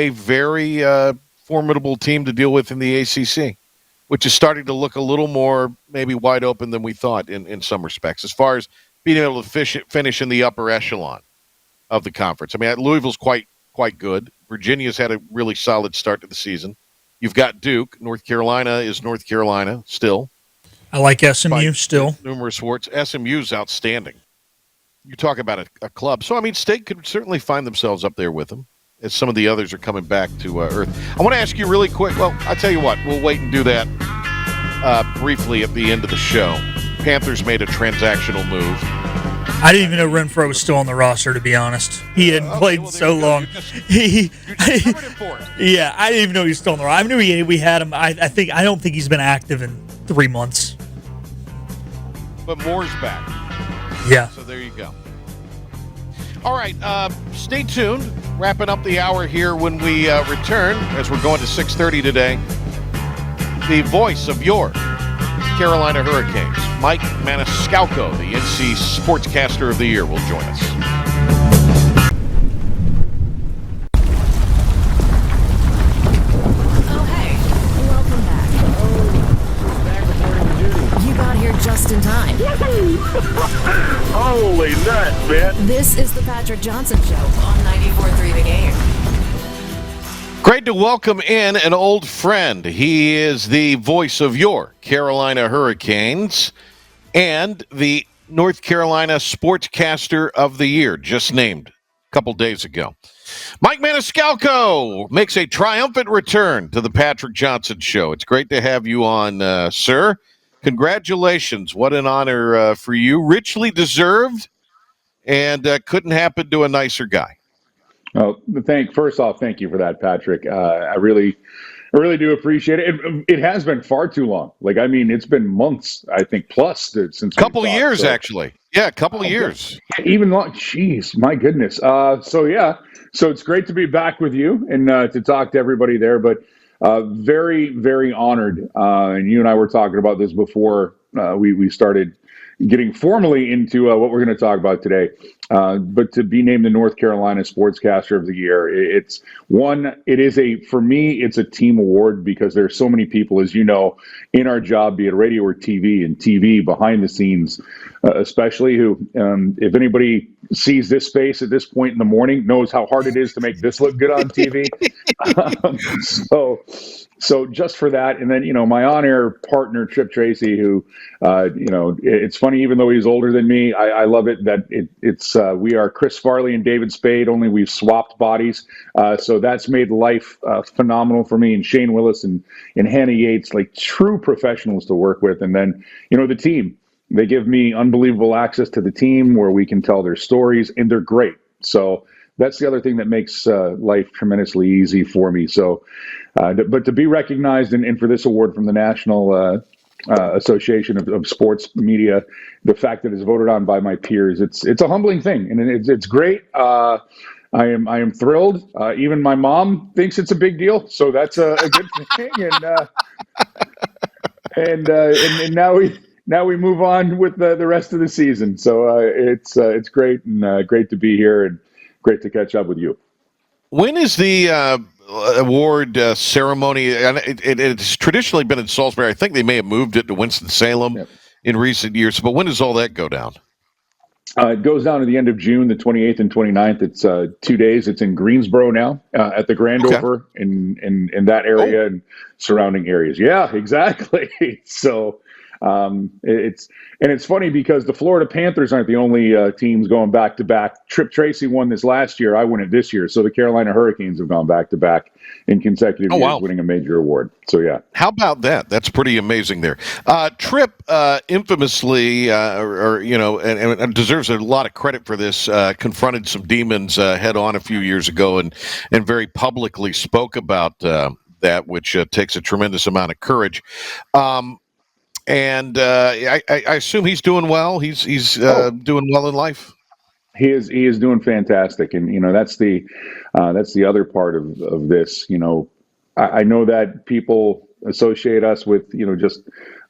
very formidable team to deal with in the ACC, which is starting to look a little more maybe wide open than we thought in some respects, as far as being able to finish in the upper echelon of the conference. I mean, Louisville's quite good. Virginia's had a really solid start to the season. You've got Duke. North Carolina is North Carolina still. I like SMU still. Numerous sports. SMU's outstanding. You talk about a club. So, I mean, State could certainly find themselves up there with them as some of the others are coming back to earth. I want to ask you really quick. Well, I'll tell you what. We'll wait and do that briefly at the end of the show. Panthers made a transactional move. I didn't even know Renfro was still on the roster, to be honest. He hadn't played so long. You discovered it for us. Yeah, I didn't even know he was still on the roster. I knew we had him. I don't think he's been active in 3 months. But Moore's back. Yeah. So there you go. All right, stay tuned. Wrapping up the hour here when we return, as we're going to 6:30 today. The voice of your Carolina Hurricanes, Mike Maniscalco, the NC Sportscaster of the Year, will join us. Oh, hey. Welcome back. Back reporting to duty. You got here just in time. Holy nuts, man. This is the Patrick Johnson Show on 94.3 The Game. Great to welcome in an old friend. He is the voice of your Carolina Hurricanes and the North Carolina Sportscaster of the Year, just named a couple days ago. Mike Maniscalco makes a triumphant return to the Patrick Johnson Show. It's great to have you on, sir. Congratulations. What an honor for you. Richly deserved, and couldn't happen to a nicer guy. Oh, first off, thank you for that, Patrick. I really do appreciate it. It has been far too long. Like, I mean, it's been months, I think, plus since couple years, actually. Yeah, a couple of years. Even long. Jeez, my goodness. So it's great to be back with you and to talk to everybody there. But very, very honored. And you and I were talking about this before we started getting formally into what we're going to talk about today. But to be named the North Carolina Sportscaster of the Year, for me, it's a team award because there's so many people, as you know, in our job, be it radio or TV, and TV behind the scenes, especially who, if anybody sees this face at this point in the morning, knows how hard it is to make this look good on TV. So just for that, and then, my on-air partner, Trip Tracy, who, it's funny, even though he's older than me, I love it that we are Chris Farley and David Spade, only we've swapped bodies. So that's made life phenomenal for me, and Shane Willis and Hannah Yates, like true professionals to work with. And then, the team, they give me unbelievable access to the team where we can tell their stories, and they're great. So that's the other thing that makes life tremendously easy for me. So, but to be recognized and for this award from the National Association of Sports Media, the fact that it's voted on by my peers, it's a humbling thing, and it's great. I am thrilled. Even my mom thinks it's a big deal, so that's a good thing. And now we move on with the rest of the season. So it's great, and great to be here, and great to catch up with you. When is the award ceremony? It's traditionally been in Salisbury. I think they may have moved it to Winston-Salem in recent years. But when does all that go down? It goes down at the end of June, the 28th and 29th. It's 2 days. It's in Greensboro now, at the Grandover in that area and surrounding areas. Yeah, exactly. So It's funny because the Florida Panthers aren't the only teams going back to back. Trip Tracy won this last year. I won it this year. So the Carolina Hurricanes have gone back to back in consecutive years, winning a major award. So yeah. How about that? That's pretty amazing there. Tripp infamously, and deserves a lot of credit for this, confronted some demons head on a few years ago and very publicly spoke about that, which takes a tremendous amount of courage. And I assume he's doing well. He's doing well in life. He is doing fantastic, and that's the other part of this. I know that people associate us with just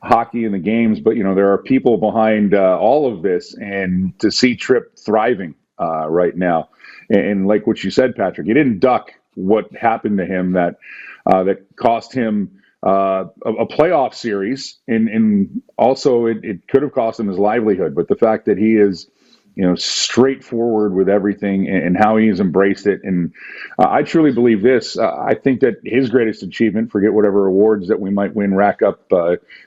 hockey and the games, but there are people behind all of this, and to see Tripp thriving right now, and like what you said, Patrick, he didn't duck what happened to him that cost him a playoff series, and also it could have cost him his livelihood. But the fact that he is straightforward with everything and how he's embraced it. And I truly believe this. I think that his greatest achievement, forget whatever awards that we might win, rack up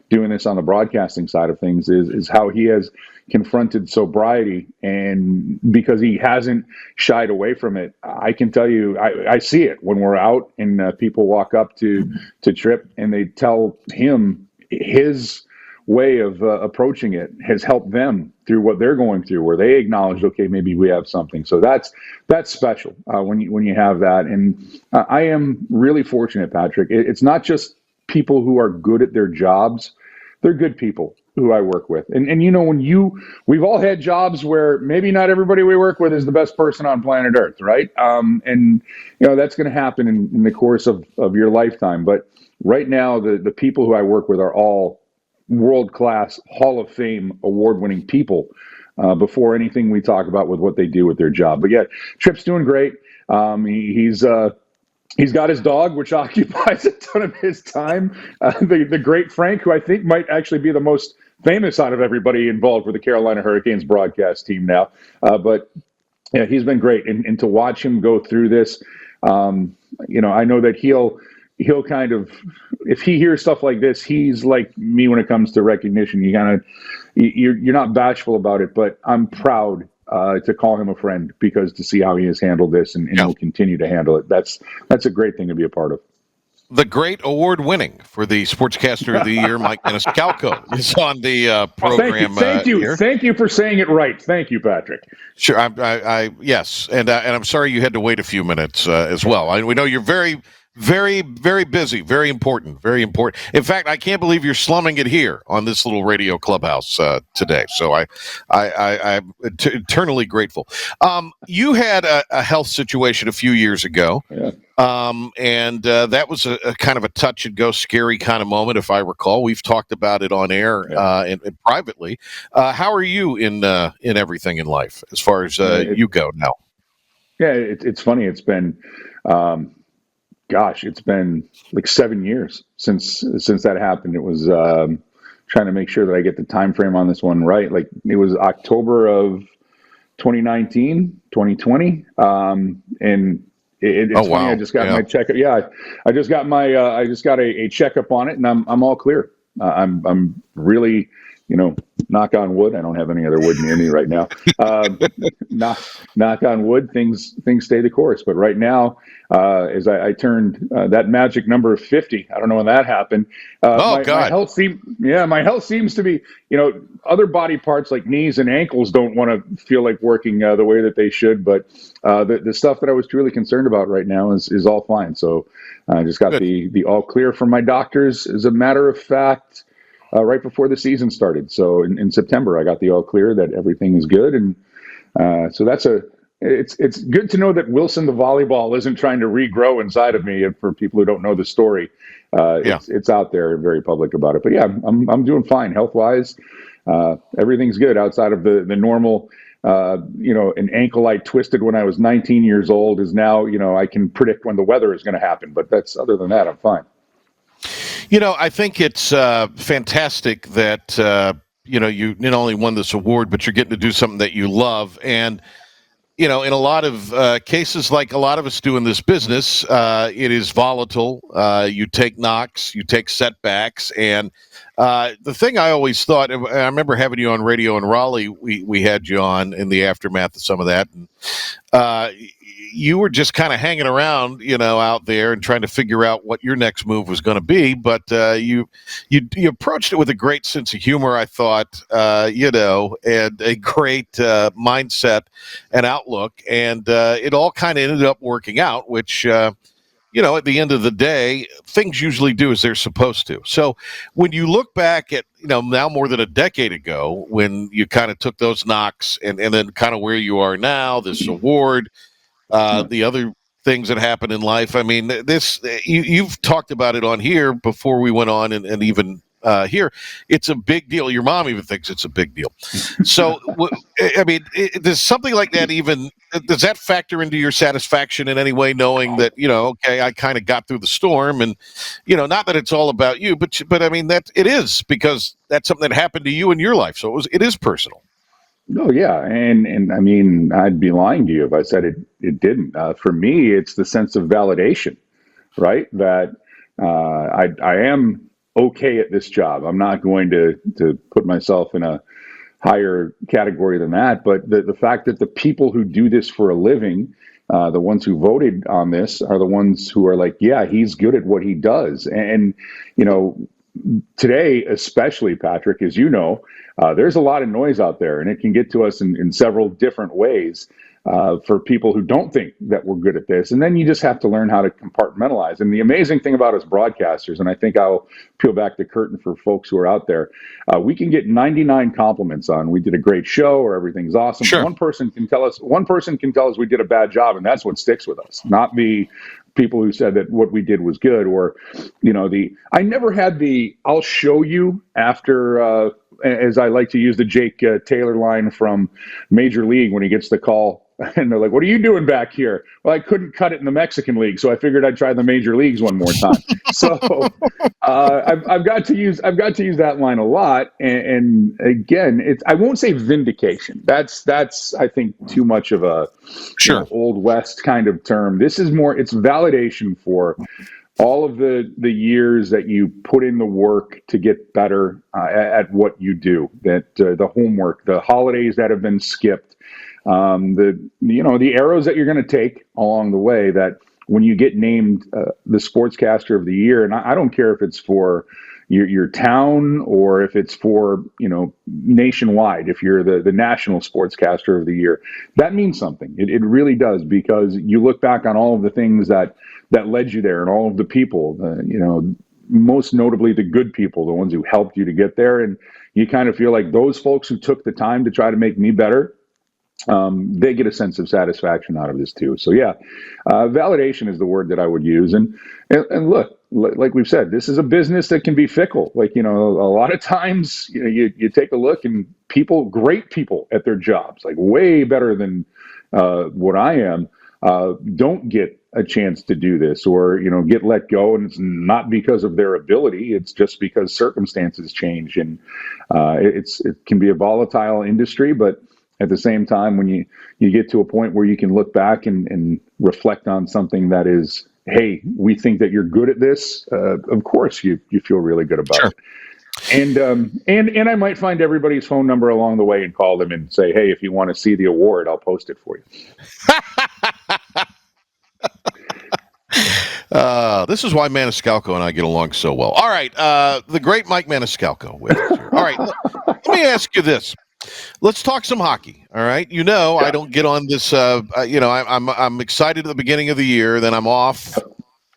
doing this on the broadcasting side of things, is how he has confronted sobriety. And because he hasn't shied away from it, I can tell you, I see it when we're out and people walk up to Tripp and they tell him his way of approaching it has helped them through what they're going through, where they acknowledge, okay, maybe we have something. So that's special when you have that. And I am really fortunate, Patrick. It's not just people who are good at their jobs; they're good people who I work with. And we've all had jobs where maybe not everybody we work with is the best person on planet Earth, right? And that's going to happen in the course of your lifetime. But right now, the people who I work with are all world-class, Hall of Fame, award-winning people before anything we talk about with what they do with their job. But yeah, Tripp's doing great. He's got his dog, which occupies a ton of his time. The great Frank, who I think might actually be the most famous out of everybody involved with the Carolina Hurricanes broadcast team now. But yeah, he's been great. And to watch him go through this, I know that he'll kind of, if he hears stuff like this, he's like me when it comes to recognition. You're not bashful about it, but I'm proud to call him a friend, because to see how he has handled this and will continue to handle it, that's a great thing to be a part of. The great award-winning for the Sportscaster of the Year, Mike Maniscalco, is on the program. Thank you. Thank you for saying it right. Thank you, Patrick. Sure. Yes, and I'm sorry you had to wait a few minutes as well. We know you're very, very, very busy. Very important. Very important. In fact, I can't believe you're slumming it here on this little radio clubhouse today. So I'm eternally grateful. You had a health situation a few years ago. Yeah. And that was a kind of a touch and go, scary kind of moment, if I recall. We've talked about it on air and privately. How are you in everything in life as far as you go now? Yeah, it's funny. It's been, it's been like 7 years since that happened. It was trying to make sure that I get the time frame on this one right. Like, it was October of 2019, 2020, and it's funny. Wow. I just got my checkup. Yeah, I just got a checkup on it, and I'm all clear. I'm really, knock on wood. I don't have any other wood near me right now. Knock on wood. Things stay the course. But right now, as I turned that magic number of 50, I don't know when that happened. God. My health seems to be, other body parts like knees and ankles don't want to feel like working the way that they should. But the stuff that I was truly concerned about right now is all fine. So I just got the all clear from my doctors. As a matter of fact, right before the season started. So in September, I got the all clear that everything is good. And so it's good to know that Wilson, the volleyball, isn't trying to regrow inside of me. And for people who don't know the story, it's out there and very public about it. But yeah, I'm doing fine health wise. Everything's good outside of the normal. An ankle I twisted when I was 19 years old is now, I can predict when the weather is going to happen. But other than that, I'm fine. I think it's fantastic that, you not only won this award, but you're getting to do something that you love. And in a lot of cases, like a lot of us do in this business, it is volatile. You take knocks, you take setbacks. And the thing I always thought, and I remember having you on radio in Raleigh, we had you on in the aftermath of some of that. And you were just kind of hanging around, out there and trying to figure out what your next move was going to be. But you approached it with a great sense of humor, I thought, and a great mindset and outlook. And it all kind of ended up working out, which, at the end of the day, things usually do as they're supposed to. So when you look back at, now more than a decade ago, when you kind of took those knocks and then kind of where you are now, this award, the other things that happen in life. I mean, you've talked about it on here before we went on, and even here, it's a big deal. Your mom even thinks it's a big deal. So, does something like that does that factor into your satisfaction in any way, knowing that, okay, I kind of got through the storm, and, not that it's all about you, but I mean, that it is, because that's something that happened to you in your life. So it is personal. No, yeah, and I mean, I'd be lying to you if I said it didn't. For me, it's the sense of validation, right? That I am okay at this job. I'm not going to put myself in a higher category than that. But the fact that the people who do this for a living, the ones who voted on this, are the ones who are like, yeah, he's good at what he does. And today, especially, Patrick, as you know, there's a lot of noise out there, and it can get to us in several different ways for people who don't think that we're good at this. And then you just have to learn how to compartmentalize. And the amazing thing about us broadcasters, and I think I'll peel back the curtain for folks who are out there, we can get 99 compliments on we did a great show or everything's awesome. Sure. One person can tell us we did a bad job, and that's what sticks with us, not the people who said that what we did was good, or I never had the I'll show you after, as I like to use the Jake Taylor line from Major League when he gets the call and they're like, what are you doing back here? Well, I couldn't cut it in the Mexican League, so I figured I'd try the Major Leagues one more time. So I've got to use that line a lot, and again, I won't say vindication. That's I think too much of a Old West kind of term. This is more, it's validation for all of the years that you put in the work to get better at what you do, that the homework, the holidays that have been skipped, the arrows that you're going to take along the way, that when you get named the Sportscaster of the Year, and I don't care if it's for your town or if it's for, nationwide, if you're the National Sportscaster of the Year, that means something. It really does, because you look back on all of the things that led you there, and all of the people, most notably the good people, the ones who helped you to get there. And you kind of feel like those folks who took the time to try to make me better, they get a sense of satisfaction out of this too. So yeah, validation is the word that I would use. And look, like we've said, this is a business that can be fickle. Like, a lot of times, you take a look, and great people at their jobs, like way better than what I am, don't get a chance to do this, or get let go, and it's not because of their ability, it's just because circumstances change. And it can be a volatile industry, but at the same time, when you get to a point where you can look back and reflect on something that is, hey, we think that you're good at this, of course you feel really good about it. And I might find everybody's phone number along the way and call them and say, hey, if you want to see the award, I'll post it for you. This is why Maniscalco and I get along so well. All right, the great Mike Maniscalco with us here. All right, let me ask you this. Let's talk some hockey. All right, I don't get on this. I'm excited at the beginning of the year, then I'm off.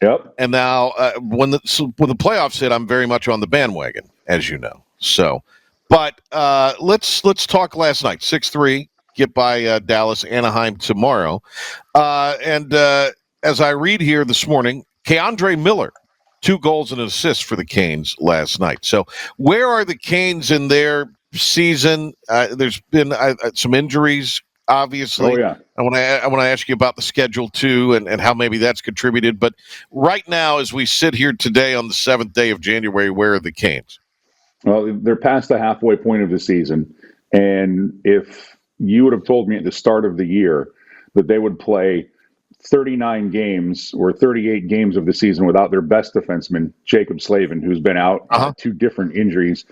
Yep. And now when the playoffs hit, I'm very much on the bandwagon, as you know. So, but let's talk last night. 6-3, get by Dallas, Anaheim tomorrow, and as I read here this morning, Keandre Miller, 2 goals and an assist for the Canes last night. So where are the Canes in their season? There's been some injuries, obviously. Oh, yeah. I want to ask you about the schedule, too, and how maybe that's contributed. But right now, as we sit here today on the 7th day of January, where are the Canes? Well, they're past the halfway point of the season. And if you would have told me at the start of the year that they would play 39 games or 38 games of the season without their best defenseman, Jacob Slavin, who's been out 2 different injuries.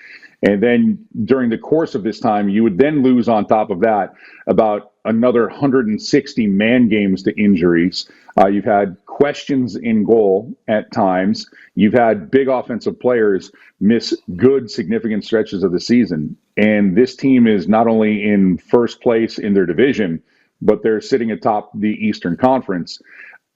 And then during the course of this time, you would then lose on top of that about another 160 man games to injuries. You've had questions in goal at times. You've had big offensive players miss good, significant stretches of the season. And this team is not only in first place in their division, but they're sitting atop the Eastern Conference.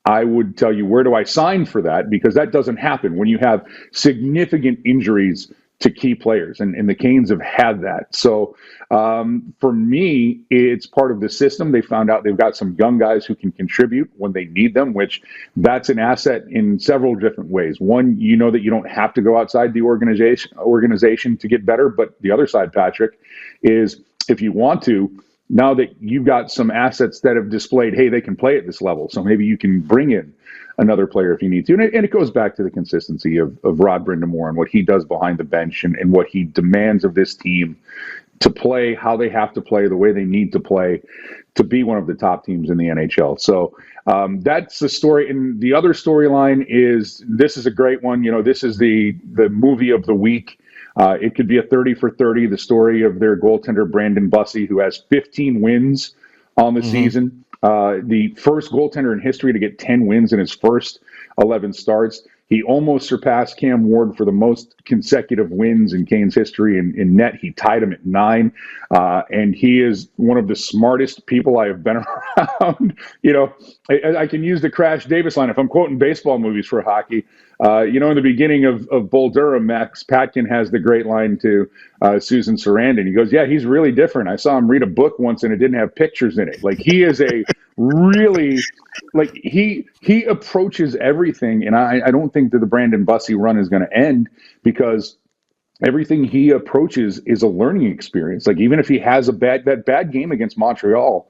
I would tell you, where do I sign for that? Because that doesn't happen when you have significant injuries to key players, and the Canes have had that. So for me, it's part of the system. They found out they've got some young guys who can contribute when they need them, which that's an asset in several different ways. One, you know that you don't have to go outside the organization to get better, but the other side, Patrick, is if you want to, now that you've got some assets that have displayed, hey, they can play at this level, so maybe you can bring in another player if you need to. And it goes back to the consistency of Rod Brindamore and what he does behind the bench and what he demands of this team to play how they have to play, the way they need to play to be one of the top teams in the NHL. So that's the story. And the other storyline is, this is a great one. You know, this is the movie of the week. It could be a 30 for 30, the story of their goaltender, Brandon Bussey, who has 15 wins on the season. The first goaltender in history to get 10 wins in his first 11 starts. He almost surpassed Cam Ward for the most consecutive wins in Canes history in net. He tied him at 9. And he is one of the smartest people I have been around. You know, I can use the Crash Davis line if I'm quoting baseball movies for hockey. You know, in the beginning of Bull Durham, Max Patkin has the great line to Susan Sarandon. He goes, yeah, he's really different. I saw him read a book once and it didn't have pictures in it. Like, he is a really, like, he approaches everything. And I don't think that the Brandon Bussey run is going to end, because everything he approaches is a learning experience. Like, even if he has that bad game against Montreal,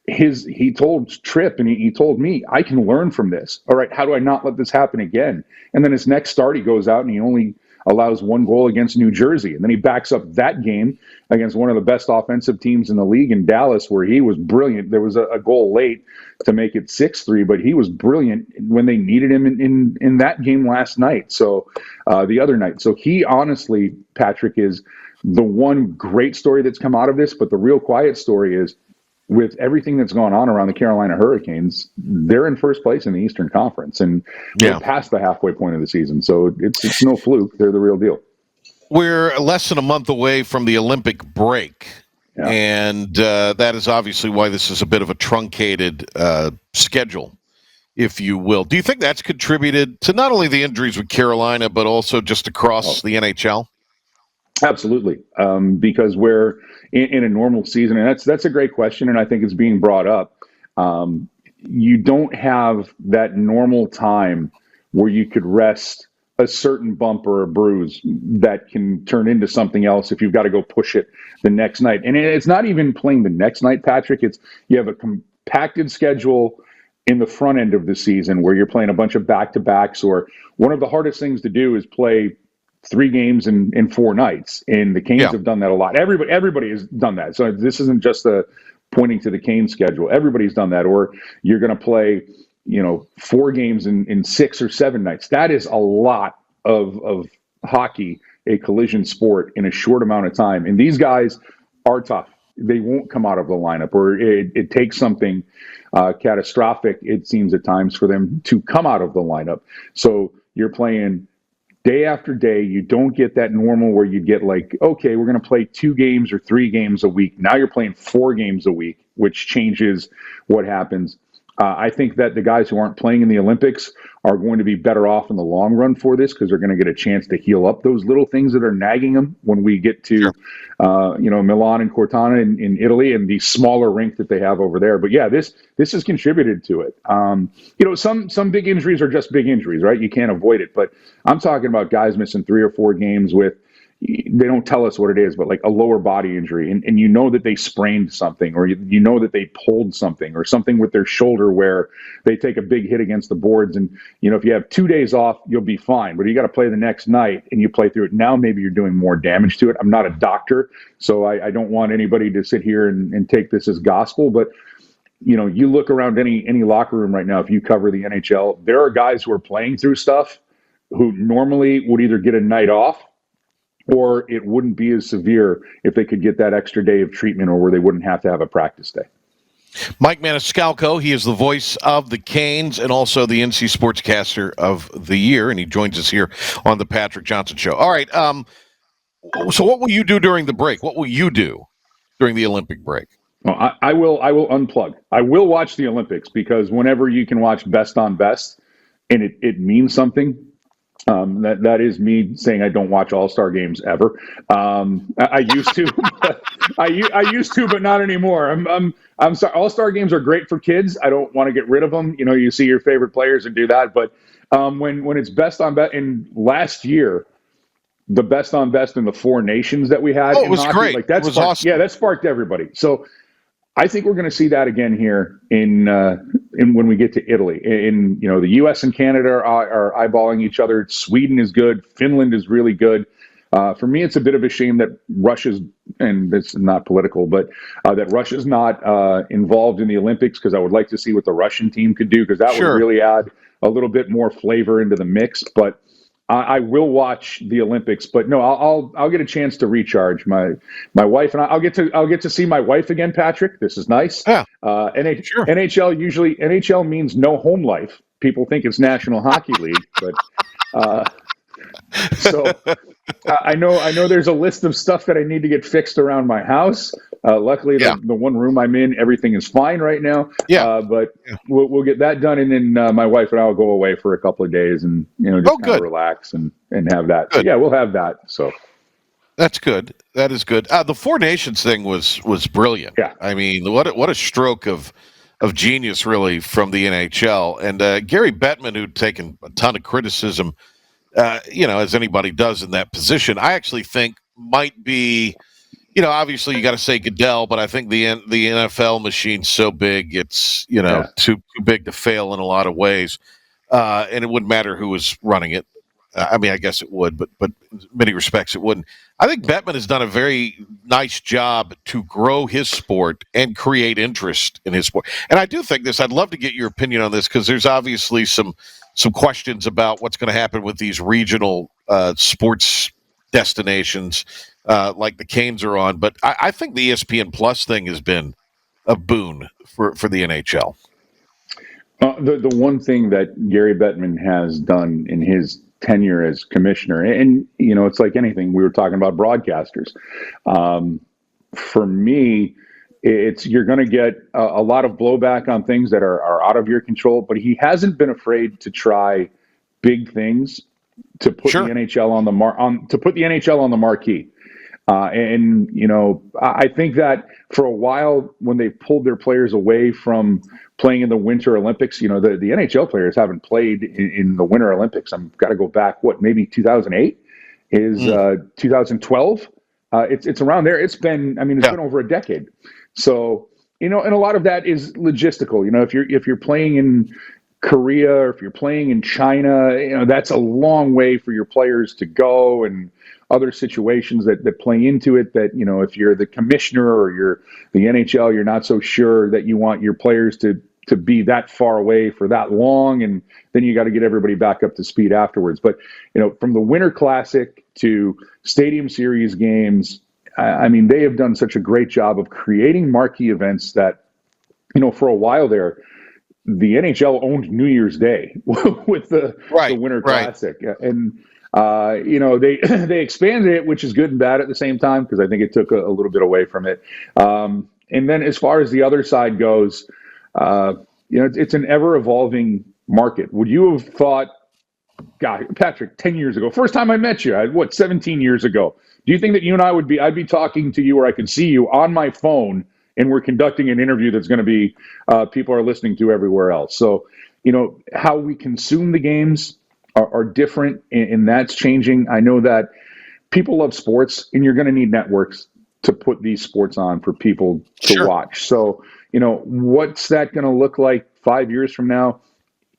he told Tripp and he told me, I can learn from this. All right, how do I not let this happen again? And then his next start, he goes out and he only allows 1 goal against New Jersey. And then he backs up that game against one of the best offensive teams in the league in Dallas, where he was brilliant. There was a goal late to make it 6-3, but he was brilliant when they needed him in that game last night. So the other night. So he honestly, Patrick, is the one great story that's come out of this. But the real quiet story is, with everything that's going on around the Carolina Hurricanes, they're in first place in the Eastern Conference, and they're past the halfway point of the season. So it's no fluke. They're the real deal. We're less than a month away from the Olympic break, and that is obviously why this is a bit of a truncated schedule, if you will. Do you think that's contributed to not only the injuries with Carolina, but also just across the NHL? Absolutely, because we're in a normal season, and that's a great question, and I think it's being brought up. You don't have that normal time where you could rest a certain bump or a bruise that can turn into something else if you've got to go push it the next night. And it's not even playing the next night, Patrick. It's you have a compacted schedule in the front end of the season where you're playing a bunch of back-to-backs, or one of the hardest things to do is play 3 games in 4 nights, and the Canes have done that a lot. Everybody has done that. So this isn't just pointing to the Canes schedule. Everybody's done that. Or you're going to play, 4 games in 6 or 7 nights. That is a lot of hockey, a collision sport, in a short amount of time. And these guys are tough. They won't come out of the lineup, or it takes something catastrophic, it seems at times, for them to come out of the lineup. So you're playing day after day. You don't get that normal where you get like, okay, we're going to play 2 games or 3 games a week. Now you're playing 4 games a week, which changes what happens. I think that the guys who aren't playing in the Olympics are going to be better off in the long run for this, because they're going to get a chance to heal up those little things that are nagging them when we get to, Milan and Cortana in Italy, and the smaller rink that they have over there. But yeah, this has contributed to it. Some big injuries are just big injuries, right? You can't avoid it. But I'm talking about guys missing 3 or 4 games with, they don't tell us what it is, but like a lower body injury. And you know that they sprained something, or you know that they pulled something, or something with their shoulder where they take a big hit against the boards. And, if you have 2 days off, you'll be fine. But you got to play the next night and you play through it. Now maybe you're doing more damage to it. I'm not a doctor, so I don't want anybody to sit here and take this as gospel. But you look around any locker room right now, if you cover the NHL, there are guys who are playing through stuff who normally would either get a night off or it wouldn't be as severe if they could get that extra day of treatment or where they wouldn't have to have a practice day. Mike Maniscalco, he is the voice of the Canes and also the NC Sportscaster of the Year, and he joins us here on the Patrick Johnson Show. All right, so what will you do during the break? What will you do during the Olympic break? Well, I will unplug. I will watch the Olympics because whenever you can watch best on best and it means something, that is me saying I don't watch All-Star games ever. I used to, I used to, but not anymore. I'm sorry. All-Star games are great for kids. I don't want to get rid of them. You see your favorite players and do that. But when it's best on best, and last year, the best on best in the 4 nations that we had, it was hockey, great. Like that was sparked, awesome. Yeah, that sparked everybody. So I think we're going to see that again here in when we get to Italy. The U.S. and Canada are eyeballing each other. Sweden is good. Finland is really good. For me, it's a bit of a shame that Russia's, and it's not political, but that Russia's not involved in the Olympics because I would like to see what the Russian team could do because that would really add a little bit more flavor into the mix. But I will watch the Olympics, but no, I'll get a chance to recharge. My wife and I'll get to see my wife again, Patrick. This is nice. Yeah. NHL means no home life. People think it's National Hockey League, but so I know there's a list of stuff that I need to get fixed around my house. Luckily, the one room I'm in, everything is fine right now. But we'll get that done, and then my wife and I will go away for a couple of days and just kind of relax and have that. So, yeah, we'll have that. So that's good. That is good. The 4 Nations thing was brilliant. Yeah, I mean, what a stroke of genius really from the NHL and Gary Bettman, who'd taken a ton of criticism. As anybody does in that position, I actually think might be, obviously you got to say Goodell, but I think the NFL machine's so big, it's, too big to fail in a lot of ways. And it wouldn't matter who was running it. I mean, I guess it would, but in many respects it wouldn't. I think Bettman has done a very nice job to grow his sport and create interest in his sport. And I do think this, I'd love to get your opinion on this because there's obviously some questions about what's going to happen with these regional sports destinations like the Canes are on. But I think the ESPN Plus thing has been a boon for the NHL. The one thing that Gary Bettman has done in his tenure as commissioner, and it's like anything, we were talking about broadcasters. For me, you're going to get a lot of blowback on things that are out of your control, but he hasn't been afraid to try big things to put the NHL on the marquee. I think that for a while when they pulled their players away from playing in the Winter Olympics, the NHL players haven't played in the Winter Olympics. I've got to go back, maybe 2008 is 2012. It's around there. It's been over a decade. So, and a lot of that is logistical. If you're playing in Korea or if you're playing in China, that's a long way for your players to go and other situations that play into it that, if you're the commissioner or you're the NHL, you're not so sure that you want your players to be that far away for that long. And then you got to get everybody back up to speed afterwards. But, from the Winter Classic to Stadium Series games, they have done such a great job of creating marquee events that, for a while there, the NHL owned New Year's Day with the Winter Classic. And, they expanded it, which is good and bad at the same time, because I think it took a little bit away from it. And then as far as the other side goes, it's an ever evolving market. Would you have thought, God, Patrick, 10 years ago, first time I met you, 17 years ago, do you think that you and I'd be talking to you or I could see you on my phone and we're conducting an interview that's going to be, people are listening to everywhere else. So, how we consume the games are different and that's changing. I know that people love sports and you're going to need networks to put these sports on for people to watch. So, what's that going to look like 5 years from now?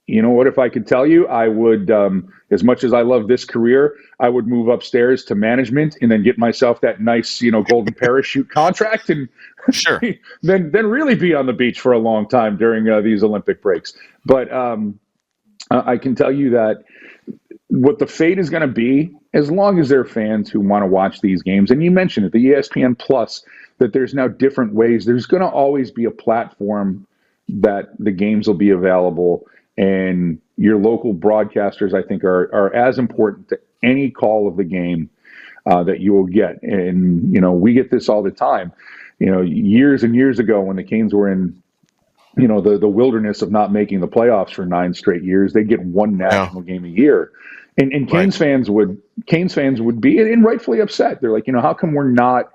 you know what? If I could tell you, I would, as much as I love this career, I would move upstairs to management and then get myself that nice, golden parachute contract, and sure, then really be on the beach for a long time during these Olympic breaks. But I can tell you that what the fate is going to be, as long as there are fans who want to watch these games, and you mentioned it, the ESPN Plus, that there's now different ways. There's going to always be a platform that the games will be available. And your local broadcasters, I think, are as important to any call of the game that you will get. And, we get this all the time. Years and years ago when the Canes were in, the wilderness of not making the playoffs for 9 straight years, they get one national game a year. And Canes fans would be, and rightfully upset. They're like, how come we're not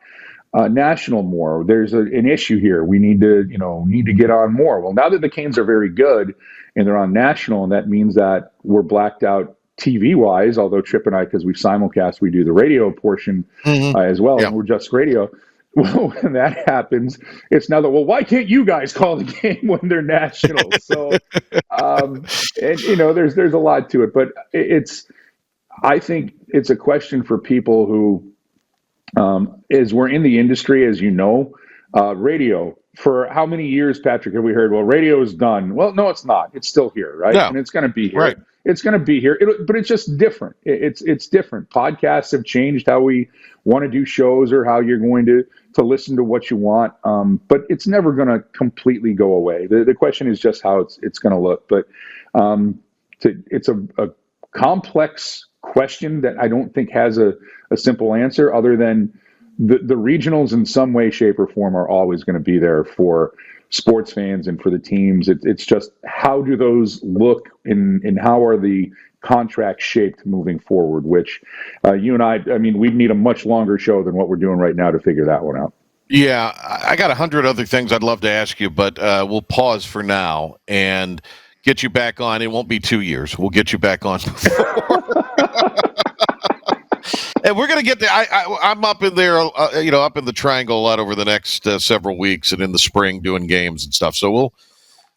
national more? There's an issue here. We need to get on more. Well, now that the Canes are very good and they're on national, and that means that we're blacked out TV wise, although Chip and I, because we simulcast, we do the radio portion as well, and we're just radio. Well, when that happens, it's now that, well, why can't you guys call the game when they're national? So, and there's a lot to it, but I think it's a question for people who, as we're in the industry, as you know, radio, for how many years, Patrick, have we heard, well, radio is done? Well, no, it's not. It's still here, right? No. And it's going to be here. Right. It's going to be here, but it's just different. It's different. Podcasts have changed how we want to do shows or how you're going to listen to what you want. But it's never going to completely go away. The question is just how it's going to look. But it's a complex question that I don't think has a simple answer, other than the regionals in some way, shape, or form are always going to be there for sports fans and for the teams. It's just, how do those look, and how are the contracts shaped moving forward, which you and I mean, we'd need a much longer show than what we're doing right now to figure that one out. Yeah, I got 100 other things I'd love to ask you, but we'll pause for now and get you back on. It won't be 2 years. We'll get you back on before. And we're going to get there. I'm up in there, up in the triangle a lot over the next several weeks, and in the spring doing games and stuff. So we'll,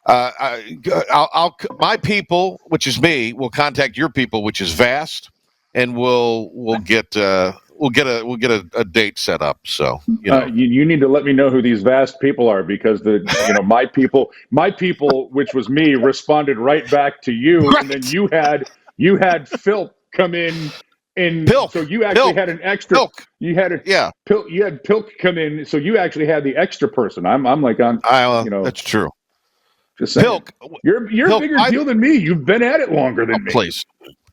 my people, which is me, will contact your people, which is Vast, and we'll get a date set up. So you need to let me know who these Vast people are, because my people, which was me, responded right back to you, right. And then you had Phil come in. And Pilk. So you actually had an extra. Pilk. You had Pilk. You had Pilk come in, so you actually had the extra person. I'm like on. That's true. Just saying. Pilk, you're a bigger deal than me. You've been at it longer than me.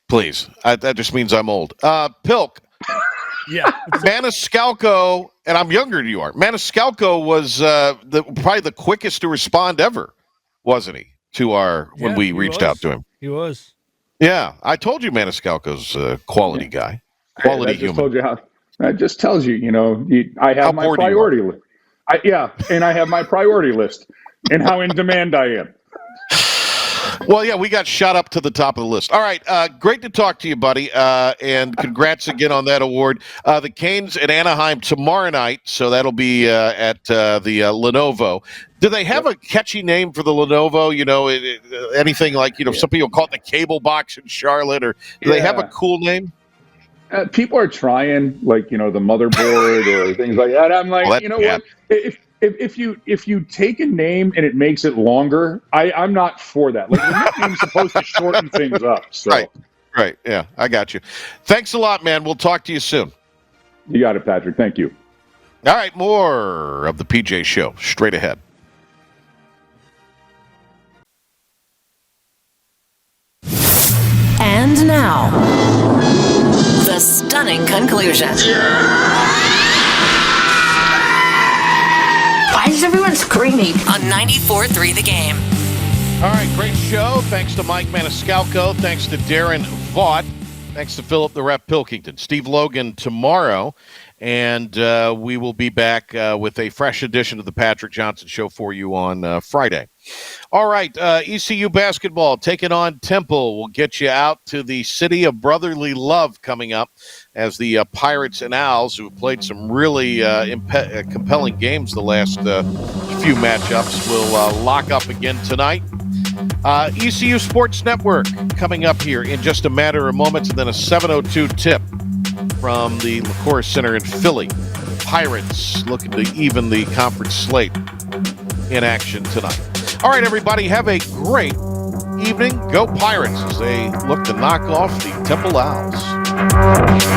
Please. That just means I'm old. Pilk. Yeah. Maniscalco, and I'm younger than you are. Maniscalco was probably the quickest to respond ever, wasn't he? When we reached out to him. He was. Yeah, I told you Maniscalco's a quality guy, quality human. That just tells you, I have my priority list. And I have my priority list, and how in demand I am. Well, yeah, we got shot up to the top of the list. All right, great to talk to you, buddy, and congrats again on that award. The Canes at Anaheim tomorrow night, so that'll be at the Lenovo. Do they have a catchy name for the Lenovo? Anything like, some people call it the cable box in Charlotte, or do they have a cool name? People are trying, like, the motherboard or things like that. I'm like, what? If you take a name and it makes it longer, I'm not for that. Like, the nickname's supposed to shorten things up. So. Right. Yeah, I got you. Thanks a lot, man. We'll talk to you soon. You got it, Patrick. Thank you. All right, more of the PJ Show straight ahead. And now, the stunning conclusion. Why is everyone screaming? On 94.3 The Game. All right, great show. Thanks to Mike Maniscalco. Thanks to Daron Vaught. Thanks to Philip the Rep Pilkington. Steve Logan tomorrow. And we will be back with a fresh edition of the Patrick Johnson Show for you on Friday. All right, ECU basketball taking on Temple. We'll get you out to the city of brotherly love coming up as the Pirates and Owls, who have played some really compelling games the last few matchups, will lock up again tonight. ECU Sports Network coming up here in just a matter of moments, and then a 7:02 tip from the Liquor Center in Philly. Pirates looking to even the conference slate in action tonight. All right, everybody, have a great evening. Go Pirates as they look to knock off the Temple Owls.